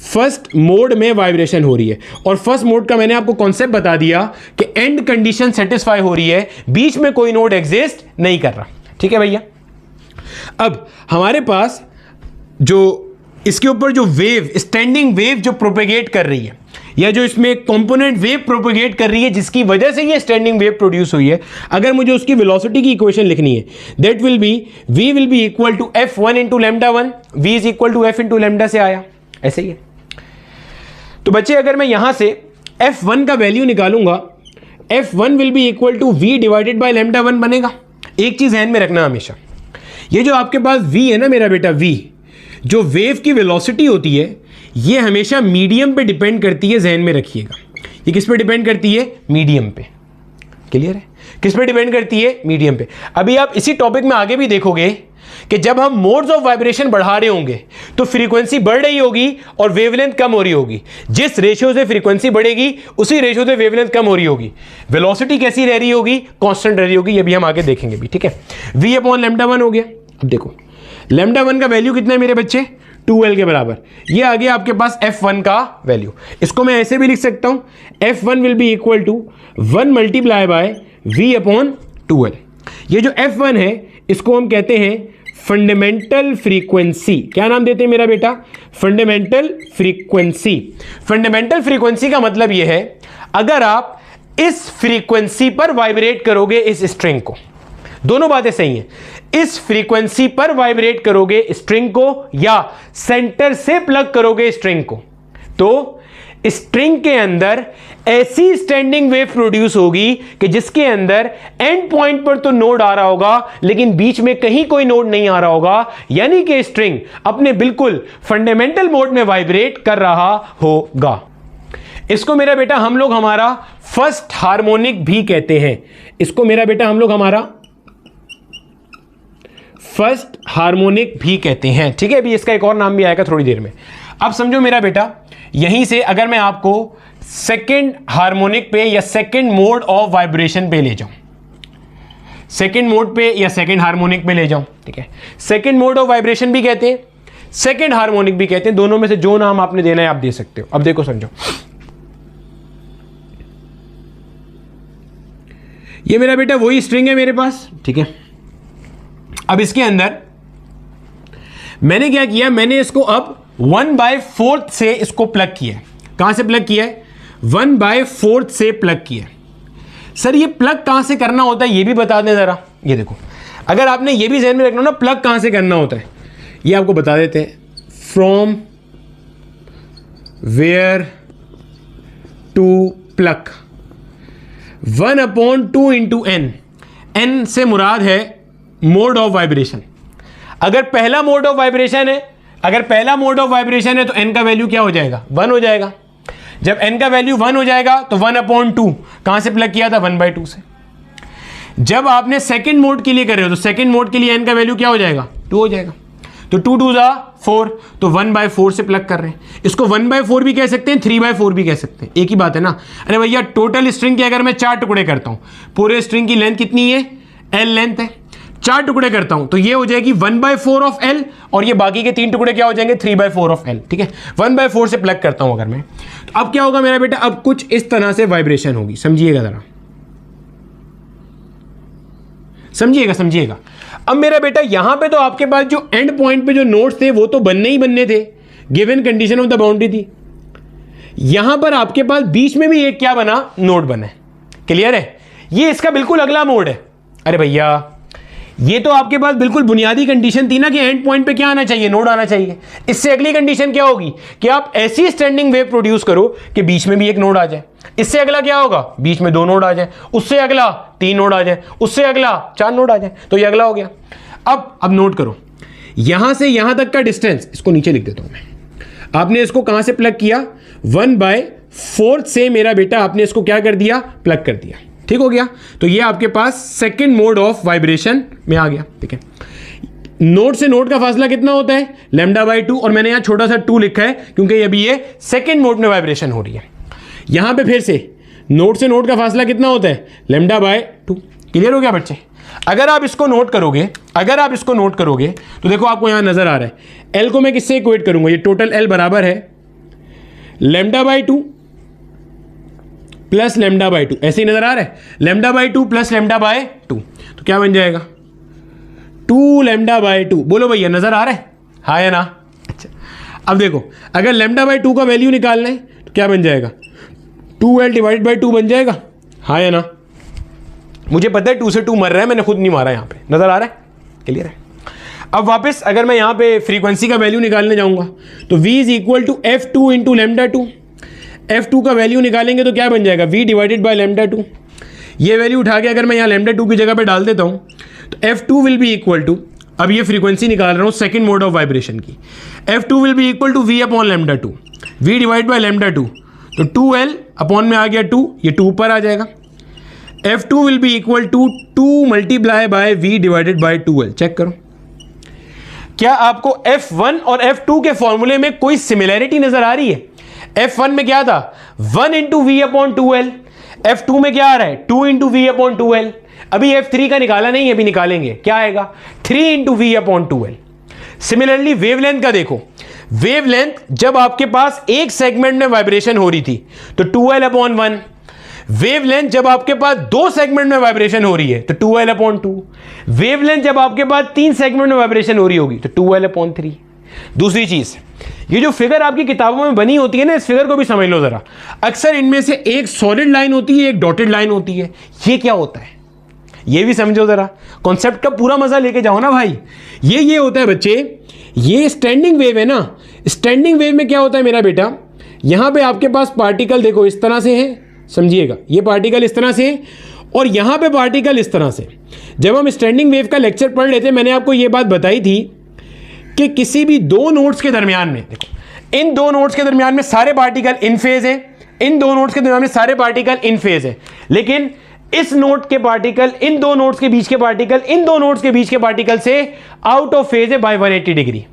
फर्स्ट मोड में वाइब्रेशन हो रही है। और फर्स्ट मोड का मैंने आपको कॉन्सेप्ट बता दिया कि एंड कंडीशन सेटिस्फाई हो रही है, बीच में कोई नोड एग्जिस्ट नहीं कर रहा। ठीक है भैया, अब हमारे पास जो इसके ऊपर जो वेव, स्टैंडिंग वेव जो प्रोपेगेट कर रही है, या जो इसमें कंपोनेंट वेव प्रोपेगेट कर रही है जिसकी वजह से ये स्टैंडिंग वेव प्रोड्यूस हुई है, अगर मुझे उसकी वेलोसिटी की इक्वेशन लिखनी है, that will be v will be equal to f1 into lambda 1, v is equal to f into lambda से आया, ऐसे ही है। तो बच्चे अगर मैं यहां से f1 का वैल्यू निकालूंगा, f1 will be equal to v divided by lambda 1 बनेगा। एक चीज ध्यान में रखना हमेशा, ये जो आपके पास v है ना मेरा बेटा, v जो वेव की वेलोसिटी होती है ये हमेशा मीडियम पे डिपेंड करती है, जहन में रखिएगा। ये किस पे डिपेंड करती है? मीडियम पे। क्लियर है? किस पे डिपेंड करती है? मीडियम पे। अभी आप इसी टॉपिक में आगे भी देखोगे कि जब हम मोड्स ऑफ वाइब्रेशन बढ़ा रहे होंगे तो फ्रीक्वेंसी बढ़ रही होगी और वेवलेंथ कम हो रही होगी। जिस रेशियो से फ्रीक्वेंसी बढ़ेगी उसी रेशियो से वेवलेंथ कम हो रही होगी। वेलोसिटी कैसी रह रही होगी? कांस्टेंट रह रही होगी। ये भी हम आगे देखेंगे भी। ठीक है, v अपॉन लैम्डा 1 हो गया। अब देखो लैम्डा 1 का वैल्यू कितना है मेरे बच्चे? 2L के बराबर। ये आ गया आपके पास f1 का वैल्यू। इसको मैं ऐसे भी लिख सकता हूं, f1 will be equal to 1 multiply by v upon 2L। ये जो f1 है इसको हम कहते हैं फंडामेंटल फ्रीक्वेंसी। क्या नाम देते हैं मेरा बेटा? Fundamental frequency. फंडामेंटल फ्रीक्वेंसी का मतलब यह है अगर आप इस फ्रीक्वेंसी पर वाइब्रेट करोगे इस स्ट्रिंग को, दोनों बातें सही हैं, इस फ्रीक्वेंसी पर वाइब्रेट करोगे स्ट्रिंग को या सेंटर से प्लग करोगे स्ट्रिंग को, तो स्ट्रिंग के अंदर ऐसी स्टैंडिंग वेव प्रोड्यूस होगी कि जिसके अंदर एंड पॉइंट पर तो नोड आ रहा होगा लेकिन बीच में कहीं कोई नोड नहीं आ रहा होगा, यानी कि स्ट्रिंग अपने बिल्कुल फंडामेंटल मोड में वाइब्रेट कर रहा होगा। इसको मेरा बेटा हम लोग हमारा फर्स्ट हार्मोनिक भी कहते हैं। इसको मेरा बेटा हम लोग हमारा फर्स्ट हार्मोनिक भी कहते हैं। ठीक है, अभी इसका एक और नाम भी आएगा थोड़ी देर में। अब समझो मेरा बेटा, यहीं से अगर मैं आपको सेकंड हार्मोनिक पे या सेकंड मोड ऑफ वाइब्रेशन पे ले जाऊं, सेकंड मोड पे या सेकंड हार्मोनिक पे ले जाऊं, ठीक है, सेकंड मोड ऑफ वाइब्रेशन भी कहते हैं, सेकंड हार्मोनिक भी कहते हैं। दोनों में से जो नाम आपने देना है आप दे सकते हो। अब देखो समझो, ये मेरा बेटा वही स्ट्रिंग है मेरे पास। ठीक है, अब इसके अंदर मैंने क्या किया, मैंने इसको अब 1/4 से इसको प्लग किया। कहां से प्लग किया है? 1/4 से प्लग किया। सर ये प्लग कहां से करना होता है ये भी बता दें जरा। ये देखो, अगर आपने ये भी ध्यान में रखना ना प्लग कहां से करना होता है, ये आपको बता देते हैं। From where to plug 1/2 into n। n से मुराद है मोड ऑफ वाइब्रेशन। अगर पहला मोड ऑफ वाइब्रेशन है, अगर पहला मोड ऑफ वाइब्रेशन है तो n का वैल्यू क्या हो जाएगा? 1 हो जाएगा। जब n का वैल्यू 1 हो जाएगा तो 1/2 कहां से प्लग किया था? 1/2 से। जब आपने सेकंड मोड के लिए कर रहे हो तो सेकंड मोड के लिए n का वैल्यू क्या हो जाएगा? 2 हो जाएगा। तो 2 2 जा 4, तो 1/4 से प्लग कर रहे हैं। इसको 1/4 भी कह सकते हैं, 3/4 भी कह सकते हैं, एक ही बात है ना। अरे भैया टोटल स्ट्रिंग के अगर मैं 4 टुकड़े करता हूं, पूरे स्ट्रिंग की लेंथ कितनी है? L लेंथ है। 4 टुकड़े करता हूं तो ये हो जाएगी 1/4 ऑफ L और ये बाकी के 3 टुकड़े क्या हो जाएंगे? 3/4 ऑफ L। ठीक है, 1/4 से प्लग करता हूं अगर मैं, तो अब क्या होगा मेरा बेटा, अब कुछ इस तरह से वाइब्रेशन होगी, समझिएगा जरा, समझिएगा। अब मेरा बेटा यहां पे तो आपके पास जो एंड पॉइंट पे जो नोड्स थे वो तो बनने ही बनने थे, given condition of the boundary थी। यहां पर आपके पास बीच में भी एक क्या बना, नोड बना है। क्लियर है? ये इसका बिल्कुल अगला मोड है। अरे भैया ये तो आपके पास बिल्कुल बुनियादी कंडीशन थी ना कि एंड पॉइंट पे क्या आना चाहिए, नोड आना चाहिए। इससे अगली कंडीशन क्या होगी कि आप ऐसी स्टैंडिंग वेव प्रोड्यूस करो कि बीच में भी एक नोड आ जाए। इससे अगला क्या होगा, बीच में 2 नोड आ जाए, उससे अगला 3 नोड आ जाए, उससे अगला 4 नोड आ जाए, तो ये अगला हो गया। अब नोट करो, यहां से यहां तक का डिस्टेंस, इसको नीचे लिख देता हूं मैं। आपने इसको कहां से प्लग किया, 1/4 से मेरा बेटा आपने इसको क्या कर दिया, प्लग कर दिया। ठीक हो गया? तो ये आपके पास सेकंड मोड ऑफ वाइब्रेशन में आ गया। ठीक है, नोड से नोड का फासला कितना होता है, λ/2, और मैंने यहां छोटा सा 2 लिखा है क्योंकि अभी ये सेकंड मोड में वाइब्रेशन हो रही है। यहां पे फिर से नोड से नोड का फासला कितना होता है, λ/2। क्लियर हो गया बच्चे? अगर आप इसको नोट करोगे तो देखो आपको यहां नजर आ रहा है, एल को मैं किससे इक्वेट करूंगा, ये टोटल एल बराबर है λ/2 प्लस λ/2, ऐसे ही नजर आ रहा है, λ/2 प्लस λ/2, तो क्या बन जाएगा, 2λ/2। बोलो भैया नजर आ रहा है, हाँ या ना? अच्छा, अब देखो अगर λ/2 का वैल्यू निकालना है तो क्या बन जाएगा, 2l/2 बन जाएगा, हाँ या ना? मुझे पता है 2 से 2 मर रहा है, मैंने खुद नहीं मारा, यहां पे नजर आ रहा है? क्लियर है? अब वापस अगर मैं यहां पे फ्रीक्वेंसी का वैल्यू निकालने जाऊंगा तो v is equal to f2 into λ2। f2 का वैल्यू निकालेंगे तो क्या बन जाएगा, v डिवाइडेड बाय λ2। ये वैल्यू उठा के अगर मैं यहाँ λ2 की जगह पे डाल देता हूँ तो f2 will be equal to, अब ये फ्रीक्वेंसी निकाल रहा हूँ सेकंड मोड ऑफ वाइब्रेशन की, f2 will be equal to v upon λ2, v divide by λ2, तो 2l अपॉन में आ गया 2, ये 2 पर आ जाएगा। f2 will be equal to 2 multiply by v divided by 2l। Check करो क्या आपको f1 और f2 के फॉर्मूले में कोई सिमिलैरिटी नजर आ रही है। f1 में क्या था, 1 into V upon 2l, f2 में क्या आ रहा है, 2 इंटू वी अपॉन 2l। अभी f3 का निकाला नहीं, अभी निकालेंगे, क्या आएगा, 3 into V upon 2l। Similarly wavelength का देखो, वेवलेंथ जब आपके पास एक सेगमेंट में वाइब्रेशन हो रही थी तो 2l अपॉन 1, वेवलेंथ जब आपके पास 2 सेगमेंट में वाइब्रेशन हो रही है तो 2l अपॉन 2, वेवलेंथ जब आपके पास 3 सेगमेंट में वाइब्रेशन हो रही होगी तो 2l अपॉन 3। दूसरी चीज, ये जो फिगर आपकी किताबों में बनी होती है ना, इस फिगर को भी समझ लो जरा। अक्सर इनमें से एक सॉलिड लाइन होती है, एक डॉटेड लाइन होती है। ये क्या होता है, ये भी समझो जरा, कॉन्सेप्ट का पूरा मजा लेके जाओ ना भाई। ये होता है बच्चे, ये स्टैंडिंग वेव है ना। स्टैंडिंग वेव में क्या होता है मेरा बेटा, यहां पे आपके पास पार्टिकल देखो इस तरह से है, समझिएगा, ये पार्टिकल इस तरह से है और यहां पे पार्टिकल इस तरह से। जब हम स्टैंडिंग वेव का लेक्चर पढ़ रहे थे मैंने आपको ये बात बताई थी कि किसी भी 2 नोड्स के दरमियान में, देखो इन 2 नोड्स के दरमियान में सारे पार्टिकल इन फेज है, इन 2 नोड्स के दरमियान में सारे पार्टिकल इन फेज है, लेकिन इस नोड के पार्टिकल, इन 2 नोड्स के बीच के पार्टिकल, इन 2 नोड्स के बीच के पार्टिकल से आउट ऑफ फेज है बाय 180 डिग्री।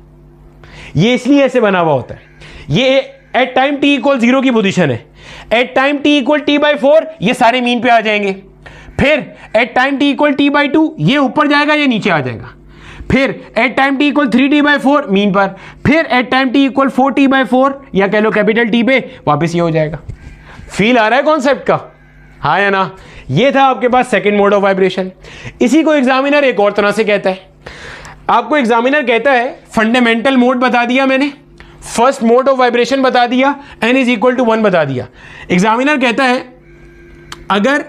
ये इसलिए ऐसे बना हुआ होता है। ये एट टाइम t इक्वल 0 की पोजीशन है, eight time t equal t/4 ये सारे मीन पे आ जाएंगे, फिर at time t equal t/2 ये ऊपर जाएगा, ये नीचे आ जाएगा, फिर at time t equal 3t/4 mean पर, फिर at time t equal 4t/4 या कह लो कैपिटल T पे वापस ये हो जाएगा। फील आ रहा है कॉन्सेप्ट का, हाँ या ना? ये था आपके पास सेकंड मोड ऑफ वाइब्रेशन। इसी को एग्जामिनर एक और तरह से कहता है। आपको एग्जामिनर कहता है फंडामेंटल मोड बता दिया मैंने, फर्स्ट मोड ऑफ वाइब्रेशन बता दिया, n इज इक्वल टू 1 बता दिया। एग्जामिनर कहता है अगर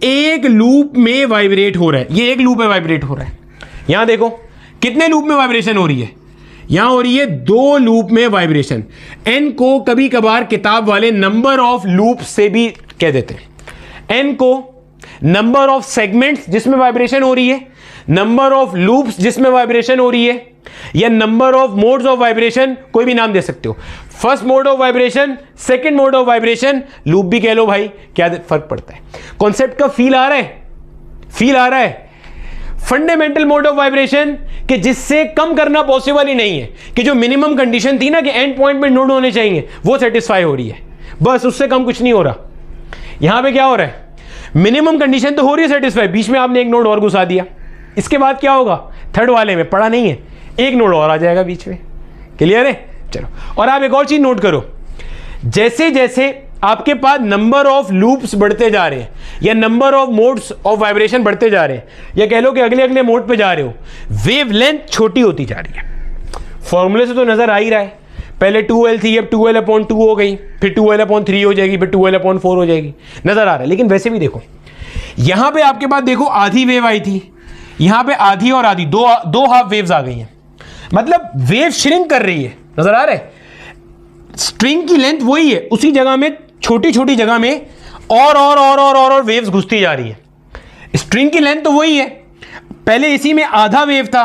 एक लूप में वाइब्रेट हो रहा है, ये एक लूप में वाइब्रेट हो रहा है, यहां देखो कितने लूप में वाइब्रेशन हो रही है, यहां हो रही है 2 लूप में वाइब्रेशन। n को कभी कभार किताब वाले नंबर ऑफ लूप से भी कह देते हैं। n को नंबर ऑफ सेगमेंट्स जिसमें वाइब्रेशन हो रही है, नंबर ऑफ लूप्स जिसमें वाइब्रेशन हो रही है, या number of modes of vibration, कोई भी नाम दे सकते हो। First mode of vibration, second mode of vibration, loop भी कह लो भाई, क्या फर्क पड़ता है। कॉन्सेप्ट का फील आ रहा है, फील आ रहा है। फंडामेंटल मोड ऑफ वाइब्रेशन कि जिससे कम करना पॉसिबल ही नहीं है, कि जो मिनिमम कंडीशन थी ना कि एंड पॉइंट में नोड होने चाहिए वो सेटिस्फाई हो रही है, बस उससे कम कुछ नहीं हो रहा। यहां पे क्या हो रहा है, मिनिमम कंडीशन तो हो रही है सेटिस्फाई, बीच में आपने एक नोड और घुसा दिया, इसके बाद क्या होगा, थर्ड वाले में पढ़ा नहीं है, एक नोड और आ जाएगा बीच में। क्लियर है? चलो, और आप एक और चीज नोट करो, जैसे जैसे आपके पास नंबर ऑफ लूप्स बढ़ते जा रहे हैं या number of modes of vibration बढ़ते जा रहे हैं, या कह लो कि अगले अगले मोड पे जा रहे हो, वेव लेंथ छोटी होती जा रही है। फॉर्मूले से तो नजर आ ही रहा है, पहले 2L थी, अब 2L/2 हो गई, फिर 2L/3 हो जाएगी, फिर 2L/4 हो जाएगी, नजर आ रहा है। लेकिन वैसे भी देखो, यहां पे आपके पास देखो आधी वेव आई थी, यहां पे आधी और आधी, दो हाफ वेव्स आ गई हैं, मतलब वेव श्रिंक कर रही है, नजर आ रहा है। स्ट्रिंग की लेंथ वही है, उसी जगह में छोटी छोटी जगह में और वेव्स घुसती जा रही है। स्ट्रिंग की लेंथ तो वही है, पहले इसी में आधा वेव था,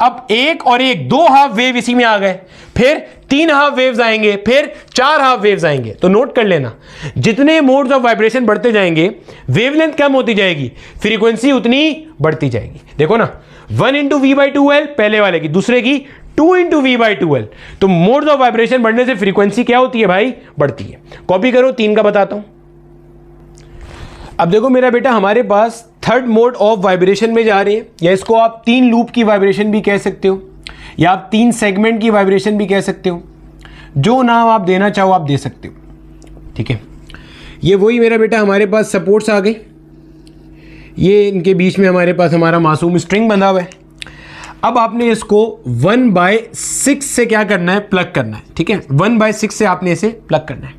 अब एक और एक 2 हाफ वेव इसी में आ गए, फिर 3 हाफ वेव्स आएंगे, फिर 4 हाफ वेव्स आएंगे। तो नोट कर लेना, जितने मोड्स ऑफ वाइब्रेशन बढ़ते जाएंगे वेवलेंथ कम होती जाएगी, फ्रीक्वेंसी उतनी बढ़ती जाएगी। देखो ना, 1 × v/2L पहले वाले की, दूसरे की 2 × v/2L। तो मोड्स ऑफ वाइब्रेशन बढ़ने से फ्रीक्वेंसी क्या होती है भाई, बढ़ती है। कॉपी करो, 3 का बताता हूं। अब देखो मेरा बेटा, हमारे पास थर्ड मोड ऑफ वाइब्रेशन में जा रहे हैं, या इसको आप 3 लूप की वाइब्रेशन भी कह सकते हो, या आप 3 सेगमेंट की वाइब्रेशन भी कह सकते हो, जो नाम आप देना चाहो आप दे सकते हो, ठीक है। ये वही मेरा बेटा हमारे पास सपोर्ट्स आ गए, ये इनके बीच में हमारे पास हमारा मासूम स्ट्रिंग बंधा हुआ है। अब आपने इसको 1/6 से क्या करना है, प्लग करना है, ठीक है। 1/6 से आपने इसे प्लग करना है।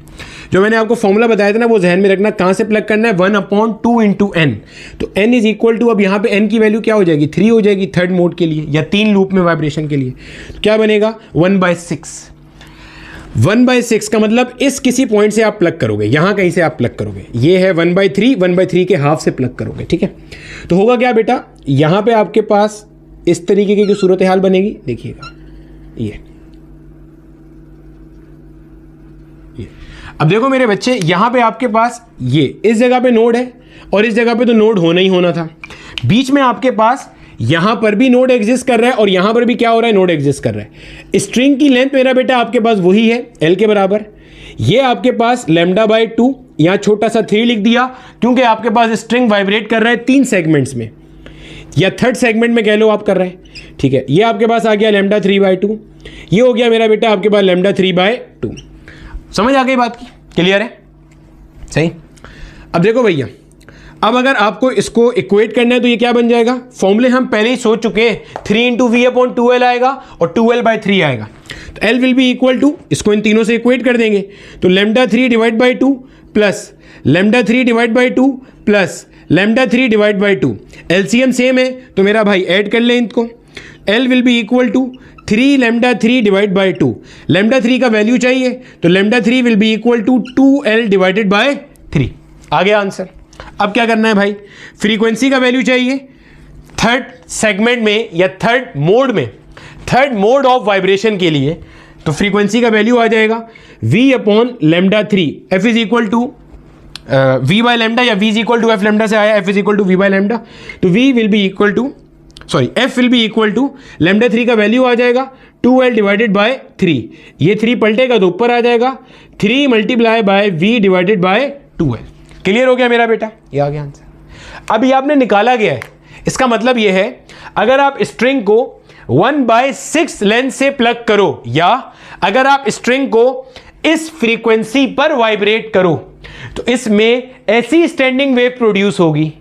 जो मैंने आपको फॉर्मूला बताया था ना, वो जहन में रखना, कहां से प्लग करना है, 1/2 × n। तो n इज इक्वल टू, अब यहां पे n की वैल्यू क्या हो जाएगी, 3 हो जाएगी थर्ड मोड के लिए, या 3 लूप में वाइब्रेशन के लिए। तो क्या बनेगा, 1/6। 1/6 का मतलब इस किसी पॉइंट से आप प्लग करोगे, यहां कहीं से आप प्लग करोगे, ये है 1/3, 1/3 के हाफ से प्लग करोगे, ठीक है। तो होगा क्या बेटा, यहां पे आपके पास इस तरीके की सूरत हाल बनेगी, देखिएगा ये। अब देखो मेरे बच्चे, यहां पे आपके पास ये इस जगह पे नोड है, और इस जगह पे तो नोड होना ही होना था। बीच में आपके पास यहां पर भी नोड एग्जिस्ट कर रहा है, और यहां पर भी क्या हो रहा है, नोड एग्जिस्ट कर रहा है। स्ट्रिंग की लेंथ मेरा बेटा आपके पास वही है, L के बराबर। ये आपके पास λ/2, यहां छोटा सा 3 लिख दिया, क्योंकि आपके पास स्ट्रिंग वाइब्रेट कर रहा है 3 सेगमेंट्स में, या थर्ड सेगमेंट में कह लो आप कर रहे हैं, ठीक है। ये आपके पास आ गया λ3/2, ये हो गया मेरा बेटा आपके पास λ3/2। समझ आ गई बात की, क्लियर है, सही। अब देखो भैया, अब अगर आपको इसको इक्वेट करना है तो ये क्या बन जाएगा, फॉर्मूले हम पहले ही सोच चुके हैं, 3 × v/2L आएगा और 2L/3 आएगा। तो L will be equal to, इसको इन तीनों से इक्वेट कर देंगे, तो λ3/2 प्लस λ3/2 प्लस λ3/2, एलसीएम सेम है, तो मेरा भाई ऐड कर ले इनको। L will be equal to 3 λ3/2, λ3 का वैल्यू चाहिए, तो λ3 will be equal to 2L/3। आ गया आंसर। अब क्या करना है भाई, फ्रीक्वेंसी का वैल्यू चाहिए थर्ड सेगमेंट में या थर्ड मोड ऑफ वाइब्रेशन के लिए, तो फ्रीक्वेंसी का वैल्यू आ जाएगा v/λ3। f is equal to v/λ, या v is equal to f λ से आया, f is equal to v/λ, तो v will be equal to, sorry f will be equal to λ3 का वैल्यू आ जाएगा 2L/3। ये 3 पलटेगा तो ऊपर आ जाएगा 3 × v/2L। क्लियर हो गया मेरा बेटा, ये आ गया आंसर। अब ये आपने निकाला गया है, इसका मतलब ये है, अगर आप स्ट्रिंग को 1/6 लेंथ से प्लग करो, या अगर आप स्ट्रिंग को इस फ्रीक्वेंसी पर वाइब्रेट करो, तो इसमें ऐसी स्टैंडिंग वेव प्रोड्यूस होगी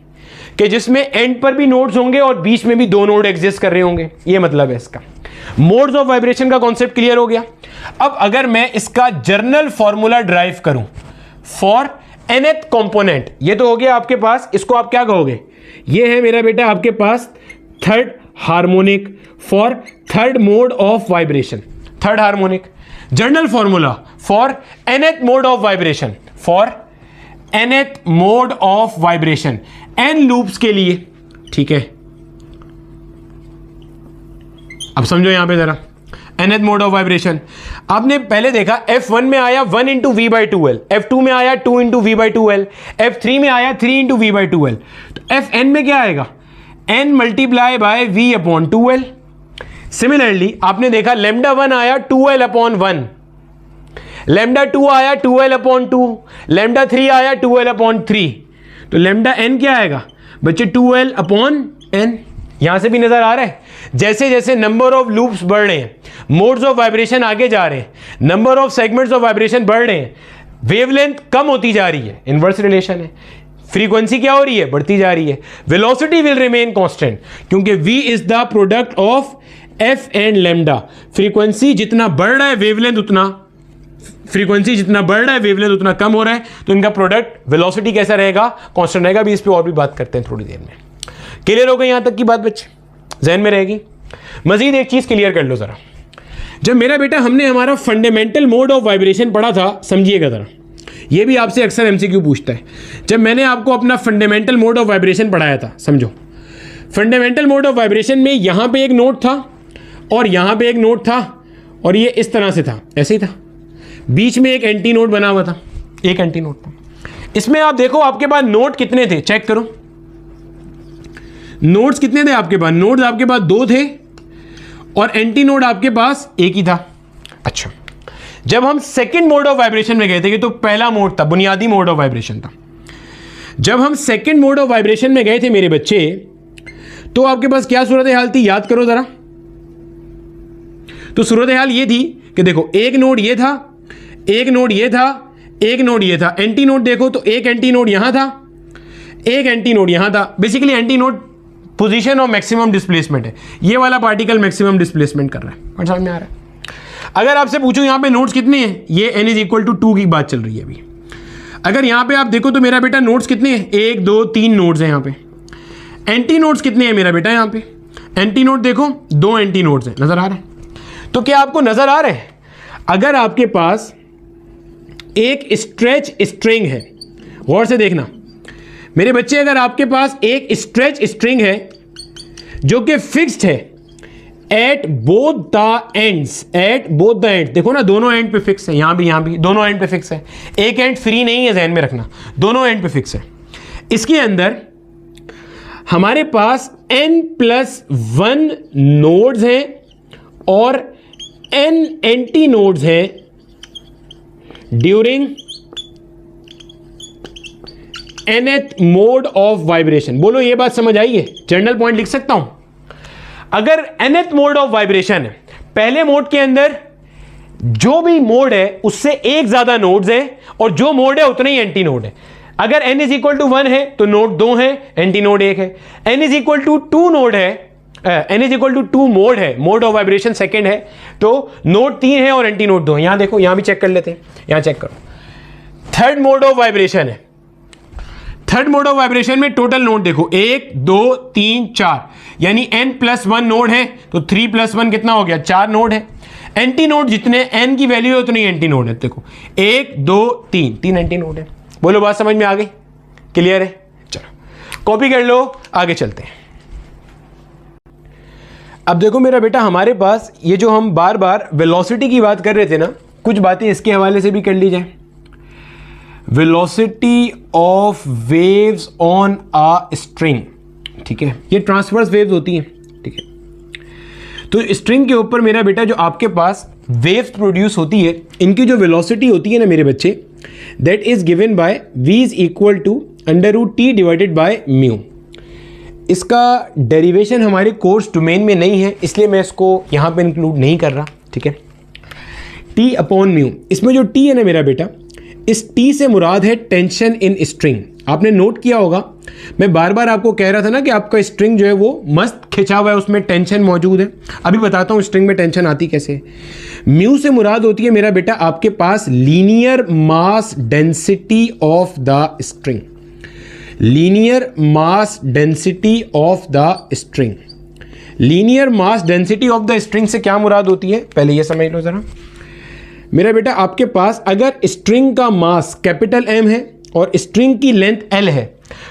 कि जिसमें एंड पर भी नोड्स होंगे और बीच में भी 2 नोड एग्जिस्ट कर रहे होंगे। ये मतलब है इसका। मोड्स ऑफ वाइब्रेशन का कॉन्सेप्ट क्लियर हो गया। अब अगर मैं इसका जर्नल फॉर्मूला ड्राइव करूं फॉर nth कंपोनेंट, ये तो हो गया आपके पास, इसको आप क्या कहोगे, ये है मेरा बेटा आपके पास third harmonic for third mode of vibration. Third harmonic general formula for nth mode of vibration, for nth mode of vibration, n loops के लिए, ठीक है। अब समझो यहां पे जरा, nth मोड ऑफ वाइब्रेशन आपने पहले देखा, f1 में आया 1 × v/2L, f2 में आया 2 × v/2L, f3 में आया 3 × v/2L, तो fn में क्या आएगा, n × v/2L। सिमिलरली आपने देखा λ1 आया 2L/1, λ2 आया 2L/2, λ3 आया 2L/3, तो λn क्या आएगा बच्चे 2L/n। यहां से भी नजर आ रहा है, जैसे जैसे नंबर ऑफ लूप्स बढ़ रहे हैं, मोड्स ऑफ वाइब्रेशन आगे जा रहे हैं, number of segments of vibration बढ़ रहे हैं, वेवलेंथ कम होती जा रही है, इनवर्स रिलेशन है। फ्रीक्वेंसी क्या हो रही है? बढ़ती जा रही है। वेलोसिटी विल रिमेन कांस्टेंट, क्योंकि v is the product of f and lambda. Frequency जितना बढ़ रहा है वेवलेंथ उतना, फ्रीक्वेंसी जितना बढ़ रहा है वेवलेंथ उतना कम हो रहा है, तो इनका प्रोडक्ट वेलोसिटी कैसा रहेगा? कांस्टेंट रहेगा। भी इस पे और भी बात करते हैं थोड़ी देर में। क्लियर हो गई यहां तक की बात बच्चे? जहन में रहेगी। मजीद एक चीज क्लियर कर लो जरा। जब मेरा बेटा हमने हमारा फंडामेंटल मोड ऑफ वाइब्रेशन पढ़ा था, समझिएगा जरा, ये भी आपसे अक्सर एमसीक्यू पूछता है। जब मैंने आपको अपना फंडामेंटल मोड ऑफ वाइब्रेशन पढ़ाया था, समझो, फंडामेंटल मोड ऑफ वाइब्रेशन में यहां पे एक नोट था और यहां पे एक नोट था और ये इस तरह से था, ऐसे ही था, बीच में एक एंटी नोट बना हुआ था, एक एंटी नोट था। इसमें आप देखो आपके पास नोट कितने थे, चेक करो नोट्स कितने थे आपके पास। नोट्स आपके पास 2 थे और एंटी नोड आपके पास एक ही था। अच्छा, जब हम सेकंड मोड ऑफ वाइब्रेशन में गए थे, ये तो पहला मोड था, बुनियादी मोड ऑफ वाइब्रेशन था। जब हम सेकंड मोड ऑफ वाइब्रेशन में गए थे मेरे बच्चे, तो आपके पास क्या सूरत हाल थी, याद करो जरा। तो सूरत हाल ये थी कि देखो, एक नोड ये था, एक नोड ये था, एक नोड ये था। एंटी नोड देखो तो एक एंटी नोड यहां था, एक एंटी नोड यहां था। Basically anti node position of maximum displacement है, ये वाला पार्टिकल मैक्सिमम डिस्प्लेसमेंट कर रहा है। और समझ में आ रहा है? अगर आपसे पूछूं यहां पे नोड्स कितने हैं, ये n इज इक्वल टू 2 की बात चल रही है अभी। अगर यहां पे आप देखो तो मेरा बेटा नोड्स कितने हैं, 1 2 3 नोड्स हैं यहां पे। एंटी नोड्स कितने हैं मेरा बेटा यहां पे? एंटी नोड देखो 2 एंटी नोड्स हैं, नजर आ रहे हैं? तो क्या आपको नजर आ रहा है? अगर आपके पास एक स्ट्रेच स्ट्रिंग है, गौर से देखना मेरे बच्चे, अगर आपके पास एक स्ट्रेच स्ट्रिंग है जो कि फिक्स्ड है at both the ends, at both the end, देखो ना दोनों एंड पे फिक्स है, यहां भी दोनों एंड पे फिक्स है, एक एंड फ्री नहीं है, ध्यान में रखना, दोनों एंड पे फिक्स है। इसके अंदर हमारे पास n+1 नोड्स हैं और n एंटी नोड्स हैं during nth mode of vibration. बोलो ये बात समझ आई है? जनरल पॉइंट लिख सकता हूं। अगर nth मोड ऑफ वाइब्रेशन है, पहले मोड के अंदर जो भी मोड है उससे एक ज्यादा नोड्स हैं और जो मोड है उतने ही एंटी नोड है। अगर n इज इक्वल टू 1 है तो नोड 2 है, एंटी नोड 1 है। n is equal to 2 node है, n is equal to 2 mode है, मोड ऑफ वाइब्रेशन सेकेंड है, तो नोड 3 है और एंटी नोड 2 है। यहां देखो, यहां भी चेक कर लेते हैं, यहां चेक करो, थर्ड मोड ऑफ वाइब्रेशन है। थर्ड मोड ऑफ वाइब्रेशन में टोटल नोड देखो 1 2 3 4, यानी n+1 नोड है तो 3+1 कितना हो गया, 4 नोड है। एंटी नोड जितने n की वैल्यू है उतनी एंटी नोड है। देखो 1 2 3 एंटी नोड है। बोलो बात समझ में आ गई? क्लियर है? चलो कॉपी कर लो, आगे चलते हैं। अब देखो मेरा बेटा, हमारे पास ये जो हम बार बार वेलोसिटी की बात कर रहे थे ना, कुछ बातें इसके हवाले से भी कर ली जाए। Velocity of waves on a string, ठीक है, ये ट्रांसवर्स वेव्स होती हैं, ठीक है। तो स्ट्रिंग के ऊपर मेरा बेटा जो आपके पास वेव्स प्रोड्यूस होती है, इनकी जो वेलोसिटी होती है ना मेरे बच्चे, that is given by v is equal to √t divided by mu. इसका डेरिवेशन हमारे कोर्स डोमेन में नहीं है, इसलिए मैं इसको यहाँ पे इंक्लूड नहीं कर रहा, ठीक है। t अपॉन म्यू, इसमें जो t है ना मेरा बेटा, इस t से मुराद है टेंशन इन स्ट्रिंग। आपने नोट किया होगा, मैं बार बार आपको कह रहा था ना कि आपका स्ट्रिंग जो है वो मस्त खिंचा हुआ है, उसमें टेंशन मौजूद है। अभी बताता हूँ स्ट्रिंग में टेंशन आती कैसे है। म्यू से मुराद होती है मेरा बेटा आपके पास linear mass density of the string, linear mass density of the string. Linear mass density of the string से क्या मुराद होती है, पहले ये समझ लो जरा मेरा बेटा। आपके पास अगर स्ट्रिंग का मास कैपिटल M है और स्ट्रिंग की लेंथ L है,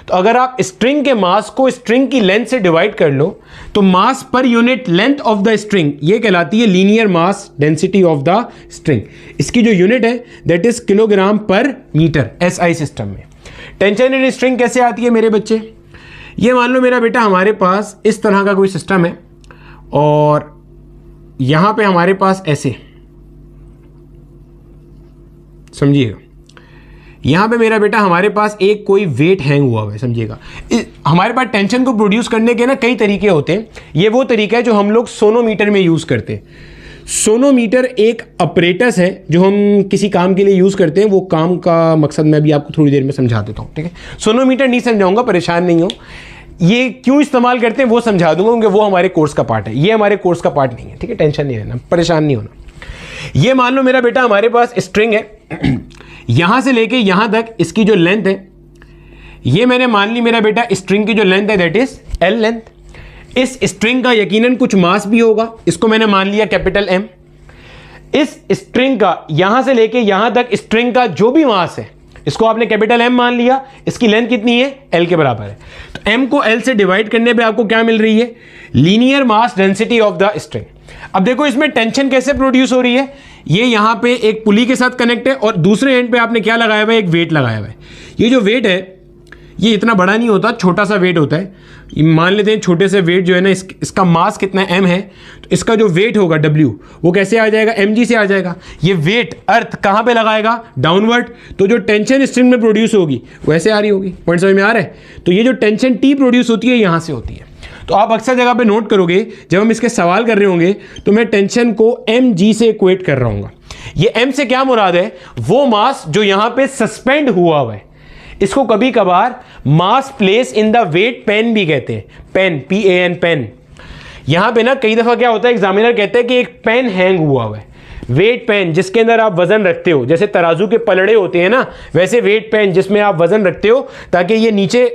तो अगर आप स्ट्रिंग के मास को स्ट्रिंग की लेंथ से डिवाइड कर लो तो mass per unit length of the string ये कहलाती है linear mass density of the string. इसकी जो यूनिट है that is kilogram per metre SI system में। टेंशन इन स्ट्रिंग कैसे आती है मेरे बच्चे? ये मान लो मेरा बेटा हमारे पास इस तरह का कोई सिस्टम है और यहां पे हमारे पास ऐसे, समझिएगा, यहाँ पे मेरा बेटा हमारे पास एक कोई वेट हैंग हुआ है, समझिएगा। हमारे पास टेंशन को प्रोड्यूस करने के ना कई तरीके होते हैं। ये वो तरीका है जो हम लोग सोनोमीटर में यूज़ करते हैं। सोनोमीटर एक अपरेटस है जो हम किसी काम के लिए यूज़ करते हैं। वो काम का मकसद मैं भी आपको थोड़ी देर में समझा देता हूँ, ठीक है। सोनोमीटर नहीं समझाऊंगा, परेशान नहीं हो। ये क्यों इस्तेमाल करते हैं वो समझा दूंगा, क्योंकि वो हमारे कोर्स का पार्ट है, ये हमारे कोर्स का पार्ट नहीं है, ठीक है। टेंशन नहीं लेना, परेशान नहीं होना। ये मान लो मेरा बेटा हमारे पास स्ट्रिंग है, यहां से लेके यहां तक इसकी जो लेंथ है, ये मैंने मान ली मेरा बेटा स्ट्रिंग की जो लेंथ है दैट इज एल लेंथ। इस स्ट्रिंग का यकीनन कुछ मास भी होगा, इसको मैंने मान लिया कैपिटल एम। इस स्ट्रिंग का यहां से लेके यहां तक स्ट्रिंग का जो भी मास है इसको आपने कैपिटल एम मान लिया। इसकी लेंथ कितनी है? एल के बराबर है। तो एम को एल से डिवाइड करने पे आपको क्या मिल रही है? Linear mass density of the string. अब देखो इसमें टेंशन कैसे प्रोड्यूस हो रही है। ये यहां पे एक पुली के साथ कनेक्ट है और दूसरे एंड पे आपने क्या लगाया हुआ है? एक वेट लगाया हुआ है। ये जो वेट है ये इतना बड़ा नहीं होता, छोटा सा वेट होता है। मान लेते हैं छोटे से वेट जो है ना, इसका मास कितना एम है, तो इसका जो वेट होगा डब्ल्यू वो कैसे आ जाएगा? mg से आ जाएगा। ये वेट अर्थ कहाँ पे लगाएगा? डाउनवर्ड। तो जो टेंशन स्ट्रिंग में प्रोड्यूस होगी वैसे आ रही होगी। पॉइंट समझ में आ रहा है? तो ये जो टेंशन टी प्रोड्यूस होती है यहाँ से होती है। तो आप अक्सर जगह पे नोट करोगे जब हम इसके सवाल कर रहे होंगे तो मैं टेंशन को mg से इक्वेट कर रहा हूँ। ये m से क्या मुराद है? वो मास जो यहाँ पे सस्पेंड हुआ हुआ है। इसको कभी कभार mass place in the weight pan भी कहते हैं। Pan, PAN, pan. यहां पे ना कई दफा क्या होता है, एग्जामिनर कहते हैं कि एक पेन हैंग हुआ है, वेट पेन जिसके अंदर आप वजन रखते हो। जैसे तराजू के पलड़े होते हैं ना, वैसे वेट पेन जिसमें आप वजन रखते हो ताकि ये नीचे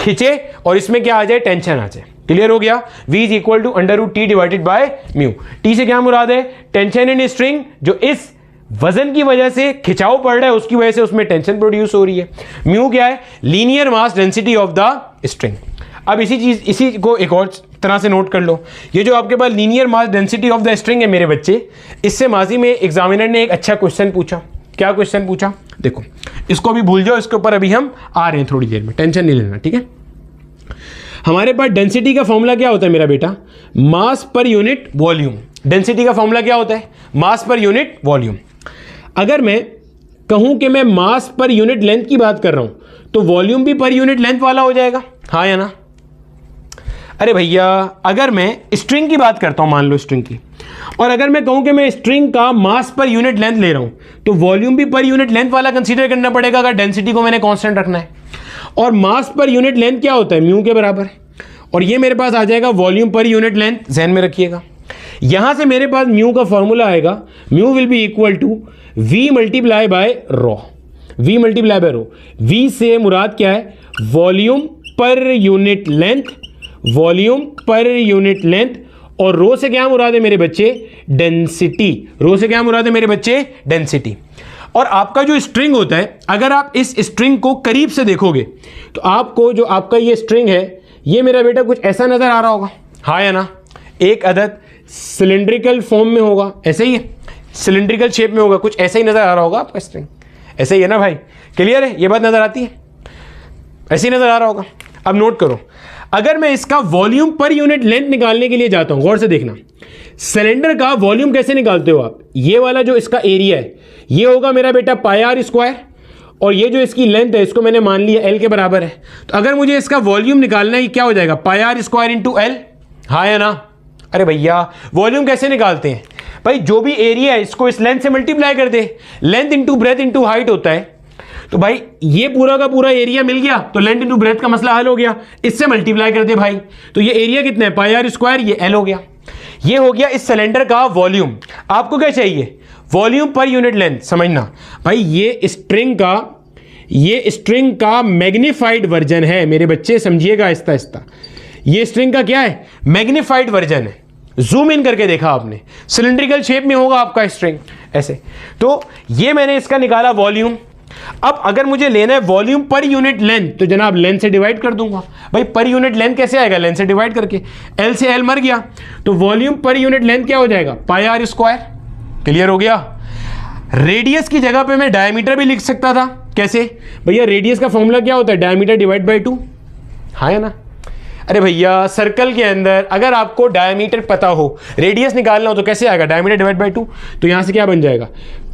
खिंचे और इसमें क्या आ जाए? टेंशन आ जाए। क्लियर हो गया? V is equal to √T divided by mu. T से क्या मुराद है? टेंशन इन स्ट्रिंग, जो इस वजन की वजह से खिंचाव पड़ रहा है उसकी वजह से उसमें टेंशन प्रोड्यूस हो रही है। म्यू क्या है? Linear mass density of the string. अब इसी को एक और तरह से नोट कर लो। ये जो आपके पास linear mass density of the string है मेरे बच्चे, इससे माजी में एग्जामिनर ने एक अच्छा क्वेश्चन पूछा। क्या क्वेश्चन पूछा? देखो, इसको भी भूल जाओ, इसके ऊपर अभी हम आ रहे हैं थोड़ी देर में, टेंशन नहीं लेना, ठीक है। हमारे पास डेंसिटी का फॉर्मूला क्या होता है मेरा बेटा? मास पर यूनिट वॉल्यूम। डेंसिटी का फॉर्मूला क्या होता है? मास पर यूनिट वॉल्यूम। अगर मैं कहूं कि मैं मास पर यूनिट लेंथ की बात कर रहा हूं तो वॉल्यूम भी पर यूनिट लेंथ वाला हो जाएगा, हाँ या ना? अरे भैया, अगर मैं स्ट्रिंग की बात करता हूं, मान लो स्ट्रिंग की, और अगर मैं कहूं कि मैं स्ट्रिंग का मास पर यूनिट लेंथ ले रहा हूं तो वॉल्यूम भी पर यूनिट लेंथ वाला कंसीडर करना पड़ेगा अगर डेंसिटी को मैंने कांस्टेंट रखना है। और मास पर यूनिट लेंथ क्या होता है? म्यू के बराबर। और ये मेरे पास आ जाएगा वॉल्यूम पर यूनिट लेंथ, ध्यान में रखिएगा। यहां से मेरे पास म्यू का फॉर्मूला आएगा, mu will be equal to V multiply by rho. V multiply by rho. V से मुराद क्या है? Volume per unit length, volume per unit length. और रो से क्या मुराद है मेरे बच्चे? डेंसिटी। रो से क्या मुराद है मेरे बच्चे? डेंसिटी। और आपका जो स्ट्रिंग होता है, अगर आप इस स्ट्रिंग को करीब से देखोगे तो आपको जो आपका ये स्ट्रिंग है ये मेरा बेटा कुछ ऐसा नजर आ रहा होगा, हाँ या ना? एक अदद सिलिंड्रिकल फॉर्म में होगा, ऐसे ही है, सिलिंड्रिकल शेप में होगा, कुछ ऐसा ही नजर आ रहा होगा आपका स्ट्रिंग। ऐसे ही है ना भाई? क्लियर है? ये बात नजर आती है? ऐसे ही नजर आ रहा होगा। अब नोट करो, अगर मैं इसका वॉल्यूम पर यूनिट लेंथ निकालने के लिए जाता हूं, गौर से देखना, सिलेंडर का वॉल्यूम कैसे निकालते हो आप? ये वाला जो इसका एरिया है ये होगा मेरा बेटा पाई आर स्क्वायर, और ये जो इसकी लेंथ है इसको मैंने मान लिया एल के बराबर है। तो अगर मुझे इसका वॉल्यूम निकालना है क्या हो जाएगा? पाई आर स्क्वायर इंटू एल, हाँ या ना? अरे भैया, वॉल्यूम कैसे निकालते हैं भाई? जो भी एरिया है इसको इस लेंथ से मल्टीप्लाई कर दे। Length into breadth into height होता है। तो भाई ये पूरा का पूरा एरिया मिल गया तो लेंथ इंटू ब्रेथ का मसला हल हो गया। इससे मल्टीप्लाई कर दे भाई, तो ये एरिया कितना है? पाई आर स्क्वायर, ये एल हो गया। ये हो गया इस सिलेंडर का वॉल्यूम। आपको क्या चाहिए? Volume per unit length. समझना भाई, ये स्ट्रिंग का मैग्नीफाइड वर्जन है मेरे बच्चे, समझिएगा आहिस्ता आहिस्ता। ये स्ट्रिंग का क्या है? मैग्नीफाइड वर्जन है। जूम इन करके देखा आपने, सिलिंड्रिकल शेप में होगा आपका स्ट्रिंग ऐसे। तो ये मैंने इसका निकाला वॉल्यूम। अब अगर मुझे लेना है वॉल्यूम पर यूनिट लेंथ तो जनाब लेंथ से डिवाइड कर दूंगा। भाई पर यूनिट लेंथ कैसे आएगा? लेंथ से डिवाइड करके। एल से एल मर गया तो वॉल्यूम पर यूनिट लेंथ क्या हो जाएगा? पाई आर स्क्वायर। क्लियर हो गया? रेडियस की जगह पे मैं डायमीटर भी लिख सकता था। कैसे भैया? रेडियस का फॉर्मूला क्या होता है? डायमीटर डिवाइड बाई 2, हाँ है ना? अरे भैया, सर्कल के अंदर अगर आपको डायमीटर पता हो, रेडियस निकालना हो तो कैसे आएगा? Diameter divide by 2। तो यहां से क्या बन जाएगा?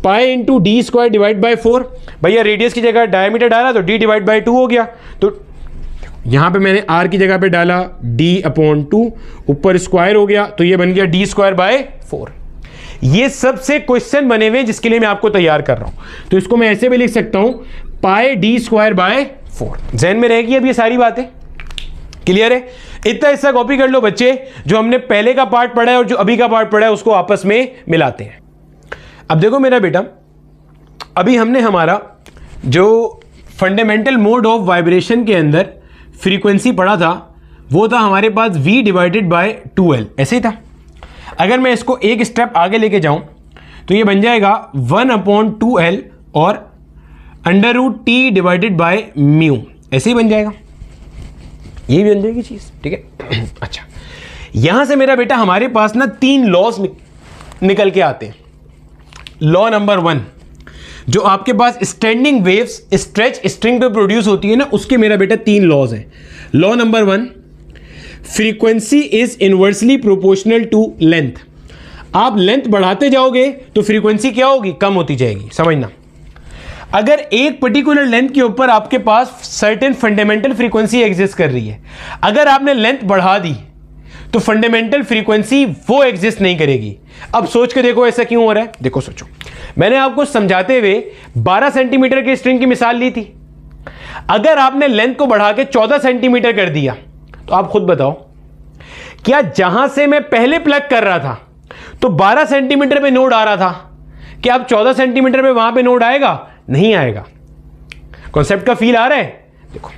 Pi into D square divide by 4। भैया रेडियस की जगह डायमीटर डाला तो d डिवाइड बाई 2 हो गया, तो यहां पे मैंने r की जगह पे डाला d/2, ऊपर स्क्वायर हो गया तो ये बन गया d स्क्वायर बाय 4। ये सबसे क्वेश्चन बने हुए जिसके लिए मैं आपको तैयार कर रहा हूं, तो इसको मैं ऐसे भी लिख सकता हूं पाई d स्क्वायर बाय 4। जहन में रहेगी अब ये सारी बातें, क्लियर है? इतना हिस्सा कॉपी कर लो बच्चे, जो हमने पहले का पार्ट पढ़ा है और जो अभी का पार्ट पढ़ा है उसको आपस में मिलाते हैं। अब देखो मेरा बेटा, अभी हमने हमारा जो फंडामेंटल मोड ऑफ वाइब्रेशन के अंदर फ्रीक्वेंसी पढ़ा था वो था हमारे पास v डिवाइडेड बाय 2l, ऐसे ही था। अगर मैं इसको एक स्टेप आगे लेके जाऊं तो ये बन जाएगा 1/2l और √t डिवाइडेड बाय म्यू, ऐसे ही बन जाएगा, ये भी बन जाएगी चीज, ठीक है। अच्छा, यहां से मेरा बेटा हमारे पास ना 3 लॉज निकल के आते हैं। लॉ नंबर 1, जो आपके पास स्टैंडिंग वेव्स स्ट्रेच स्ट्रिंग पे प्रोड्यूस होती है ना, उसके मेरा बेटा 3 लॉज हैं। Law number 1, frequency is inversely proportional to length. आप लेंथ बढ़ाते जाओगे तो फ्रीक्वेंसी क्या होगी? कम होती जाएगी, समझना। अगर एक पर्टिकुलर लेंथ के ऊपर आपके पास सर्टेन फंडामेंटल फ्रीक्वेंसी एग्जिस्ट कर रही है, अगर आपने लेंथ बढ़ा दी तो फंडामेंटल फ्रीक्वेंसी वो एग्जिस्ट नहीं करेगी। अब सोच के देखो ऐसा क्यों हो रहा है। देखो सोचो, मैंने आपको समझाते हुए 12 सेंटीमीटर की स्ट्रिंग की मिसाल ली थी। अगर आपने लेंथ को बढ़ा के 14 सेंटीमीटर कर दिया तो आप खुद बताओ, क्या जहां से मैं पहले प्लग कर रहा था तो 12 सेंटीमीटर पे नोड आ रहा था, क्या अब 14 सेंटीमीटर पे वहां पे नोड आएगा? नहीं आएगा। कॉन्सेप्ट का फील आ रहा है? देखो,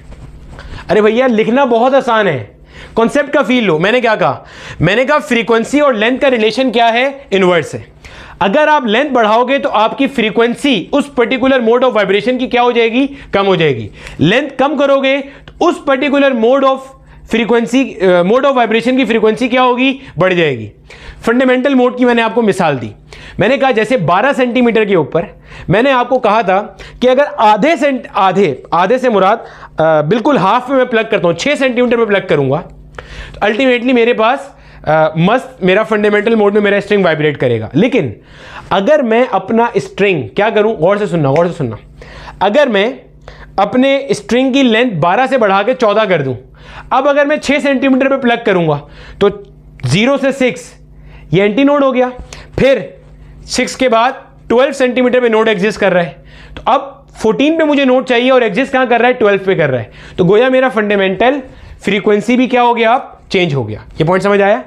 अरे भैया लिखना बहुत आसान है, कॉन्सेप्ट का फील लो। मैंने क्या कहा? मैंने कहा फ्रीक्वेंसी और लेंथ का रिलेशन क्या है? इनवर्स है। अगर आप लेंथ बढ़ाओगे तो आपकी फ्रीक्वेंसी उस पर्टिकुलर मोड ऑफ वाइब्रेशन की क्या हो जाएगी? कम हो जाएगी। लेंथ कम करोगे तो उस पर्टिकुलर मोड ऑफ वाइब्रेशन की फ्रीक्वेंसी क्या होगी? बढ़ जाएगी। फंडामेंटल मोड की मैंने आपको मिसाल दी। मैंने कहा जैसे 12 सेंटीमीटर के ऊपर मैंने आपको कहा था कि अगर आधे से मुराद बिल्कुल हाफ में मैं प्लग करता हूं, 6 सेंटीमीटर में प्लग करूंगा तो अल्टीमेटली मेरे पास मेरा फंडामेंटल मोड में मेरा स्ट्रिंग वाइब्रेट करेगा। लेकिन अगर मैं अपना स्ट्रिंग क्या करूं, गौर से सुनना, अगर मैं अपने स्ट्रिंग की लेंथ 12 से बढ़ा के 14 कर दूं, अब अगर मैं 6 सेंटीमीटर पे प्लग करूंगा तो 0 से 6 ये एंटी नोड हो गया, फिर 6 के बाद 12 सेंटीमीटर पे नोड एग्जिस्ट कर रहा है, तो अब 14 पे मुझे नोड चाहिए और एग्जिस्ट कहां कर रहा है? 12 पे कर रहा है। तो गोया मेरा फंडामेंटल फ्रीक्वेंसी भी क्या हो गया? अब चेंज हो गया। ये पॉइंट समझ आया?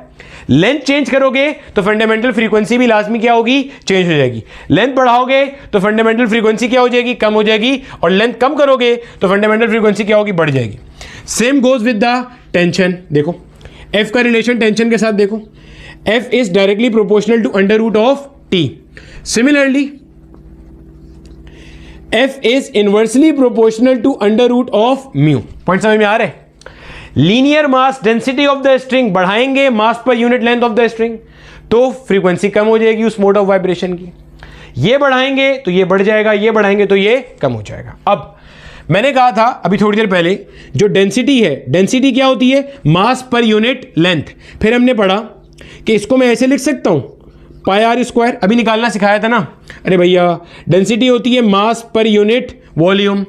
लेंथ चेंज करोगे तो फंडामेंटल फ्रीक्वेंसी भी लाजमी क्या होगी? चेंज हो जाएगी। लेंथ बढ़ाओगे तो फंडामेंटल फ्रीक्वेंसी क्या हो जाएगी? कम हो जाएगी। और लेंथ कम करोगे तो फंडामेंटल फ्रीक्वेंसी क्या होगी? बढ़ जाएगी। Same goes with the tension. देखो एफ का रिलेशन टेंशन के साथ देखो, F is directly proportional to under root of T. Similarly F is inversely proportional to under root of mu. Point समझ में आ रहा है? Linear mass density of the string बढ़ाएंगे mass per unit length of the string तो frequency कम हो जाएगी उस मोड ऑफ वाइब्रेशन की। ये बढ़ाएंगे तो ये बढ़ जाएगा, ये बढ़ाएंगे तो ये कम हो जाएगा। अब मैंने कहा था अभी थोड़ी देर पहले, जो डेंसिटी है, डेंसिटी क्या होती है? मास पर यूनिट लेंथ। फिर हमने पढ़ा कि इसको मैं ऐसे लिख सकता हूं पाई आर स्क्वायर, अभी निकालना सिखाया था ना। अरे भैया डेंसिटी होती है मास पर यूनिट वॉल्यूम।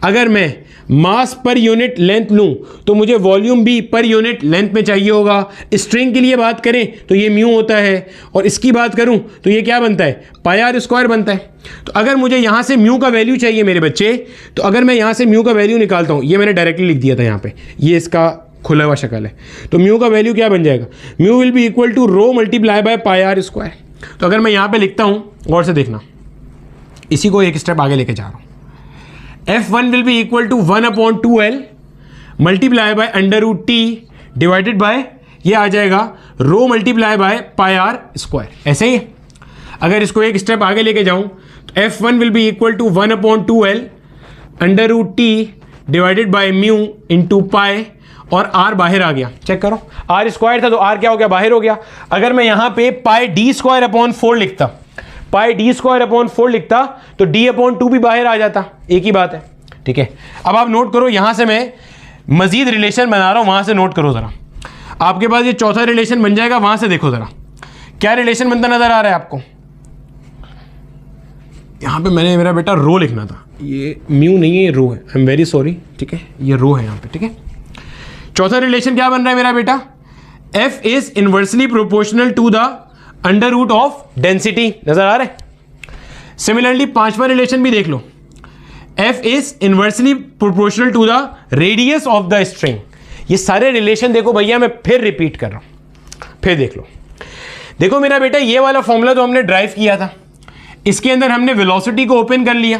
अगर मैं मास पर यूनिट लेंथ लूं तो मुझे वॉल्यूम भी पर यूनिट लेंथ में चाहिए होगा। स्ट्रिंग के लिए बात करें तो ये म्यू होता है, और इसकी बात करूं तो ये क्या बनता है? पाई आर स्क्वायर बनता है। तो अगर मुझे यहां से म्यू का वैल्यू चाहिए मेरे बच्चे, तो अगर मैं यहां से म्यू का वैल्यू निकालता हूं, ये मैंने डायरेक्टली लिख दिया था यहां पे, ये इसका खुला हुआ शक्ल है, तो म्यू का वैल्यू क्या बन जाएगा? Mu will be equal to rho multiply by pi R square. तो अगर मैं यहां पे लिखता हूं, गौर से देखना, इसी को एक स्टेप आगे लेके जा रहा हूं, F1 will be equal to 1/2L multiply by under root T divided by ये आ जाएगा rho multiply by pi R square. ऐसे ही अगर इसको एक स्टेप आगे लेके जाऊं तो F1 will be equal to 1/2L under root T divided by mu into pi, और R बाहर आ गया। चेक करो, R स्क्वायर था तो R क्या हो गया? बाहर हो गया। अगर मैं यहां पे पाई डी स्क्वायर अपॉन 4 लिखता, पाई डी स्क्वायर अपॉन 4 लिखता तो d/2 भी बाहर आ जाता। एक ही बात है, ठीक है। अब आप नोट करो, यहां से मैं मजीद रिलेशन बना रहा हूं, वहां से नोट करो जरा। आपके पास ये चौथा रिलेशन बन जाएगा, वहां से देखो जरा क्या रिलेशन बनता नजर आ रहा है आपको। यहाँ पे मैंने मेरा बेटा रो लिखना था, ये म्यू नहीं है, ये रो है, आई एम वेरी सॉरी, ठीक है, ये रो है यहाँ पे, ठीक है। चौथा रिलेशन क्या बन रहा है मेरा बेटा, F is inversely proportional to the under root of density, नजर आ रहा है। सिमिलरली पांचवा रिलेशन भी देख लो, F is inversely proportional to the radius of the string. ये सारे रिलेशन देखो भैया, मैं फिर रिपीट कर रहा हूं, फिर देख लो। देखो मेरा बेटा, ये वाला फॉर्मूला तो हमने ड्राइव किया था, इसके अंदर हमने वेलोसिटी को ओपन कर लिया,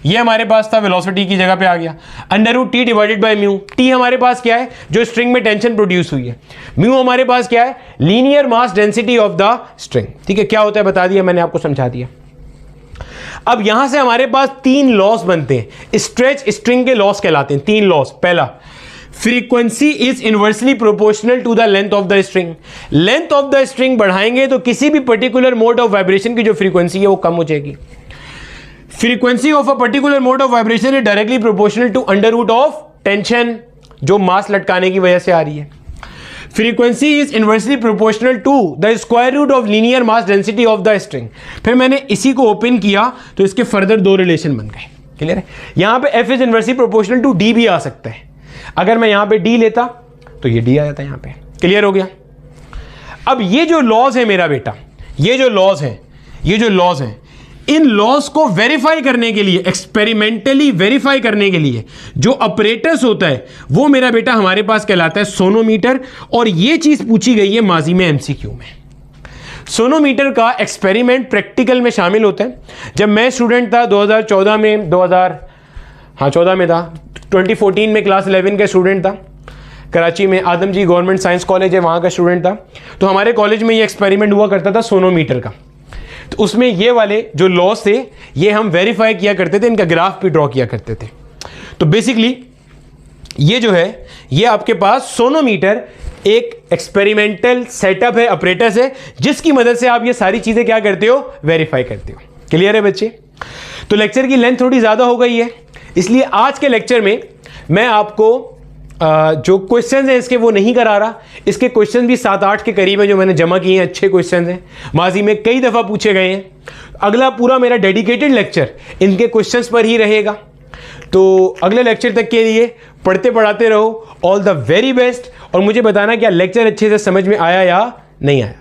ये हमारे पास था, वेलोसिटी की जगह पे आ गया under root T divided by mu. T हमारे पास क्या है, जो स्ट्रिंग में टेंशन प्रोड्यूस हुई है। म्यू हमारे पास क्या है, linear mass density of the string, ठीक है। क्या होता है बता दिया मैंने, आपको समझा दिया। अब यहां से हमारे पास तीन लॉस बनते हैं, स्ट्रेच स्ट्रिंग के लॉस कहलाते हैं, तीन लॉस। पहला, frequency is inversely proportional to the length of the string. Length of the string बढ़ाएंगे तो किसी भी पर्टिकुलर मोड ऑफ वाइब्रेशन की जो फ्रीक्वेंसी है वो कम हो जाएगी। Frequency of a particular mode of vibration is directly proportional to under root of tension, जो मास लटकाने की वजह से आ रही है। Frequency is inversely proportional to the square root of linear mass density of the string. फिर मैंने इसी को ओपन किया तो इसके फर्दर दो रिलेशन बन गए, क्लियर है। यहां पे F is inversely proportional to D भी आ सकता है, अगर मैं यहां पे डी लेता तो ये डी आ जाता है यहां पे, क्लियर हो गया। अब ये जो लॉज है मेरा बेटा, ये जो लॉज हैं, इन लॉस को वेरीफाई करने के लिए, एक्सपेरिमेंटली वेरीफाई करने के लिए जो ऑपरेटर्स होता है वो मेरा बेटा हमारे पास कहलाता है सोनोमीटर। और ये चीज पूछी गई है माजी में एमसीक्यू में। सोनोमीटर का एक्सपेरिमेंट प्रैक्टिकल में शामिल होता है। जब मैं स्टूडेंट था 2014 में, 14 में था, 2014 में क्लास 11 का स्टूडेंट था, कराची में आदम जी गवर्नमेंट साइंस कॉलेज है, वहाँ का स्टूडेंट था। तो हमारे कॉलेज में ये एक्सपेरिमेंट हुआ करता था सोनोमीटर का। तो उसमें ये वाले जो लॉस थे ये हम वेरीफाई किया करते थे, इनका ग्राफ भी ड्रॉ किया करते थे। तो बेसिकली ये जो है, ये आपके पास सोनोमीटर एक एक्सपेरिमेंटल सेटअप है, ऑपरेटर्स है, जिसकी मदद से आप ये सारी चीज़ें क्या करते हो, वेरीफाई करते हो। क्लियर है बच्चे। तो लेक्चर की लेंथ थोड़ी ज़्यादा हो गई है, इसलिए आज के लेक्चर में मैं आपको जो क्वेश्चंस हैं इसके वो नहीं करा रहा। इसके क्वेश्चन भी 7-8 के करीब है जो मैंने जमा किए हैं, अच्छे क्वेश्चंस हैं, माजी में कई दफ़ा पूछे गए हैं। अगला पूरा मेरा डेडिकेटेड लेक्चर इनके क्वेश्चंस पर ही रहेगा। तो अगले लेक्चर तक के लिए पढ़ते पढ़ाते रहो। All the very best. और मुझे बताना क्या लेक्चर अच्छे से समझ में आया या नहीं आया।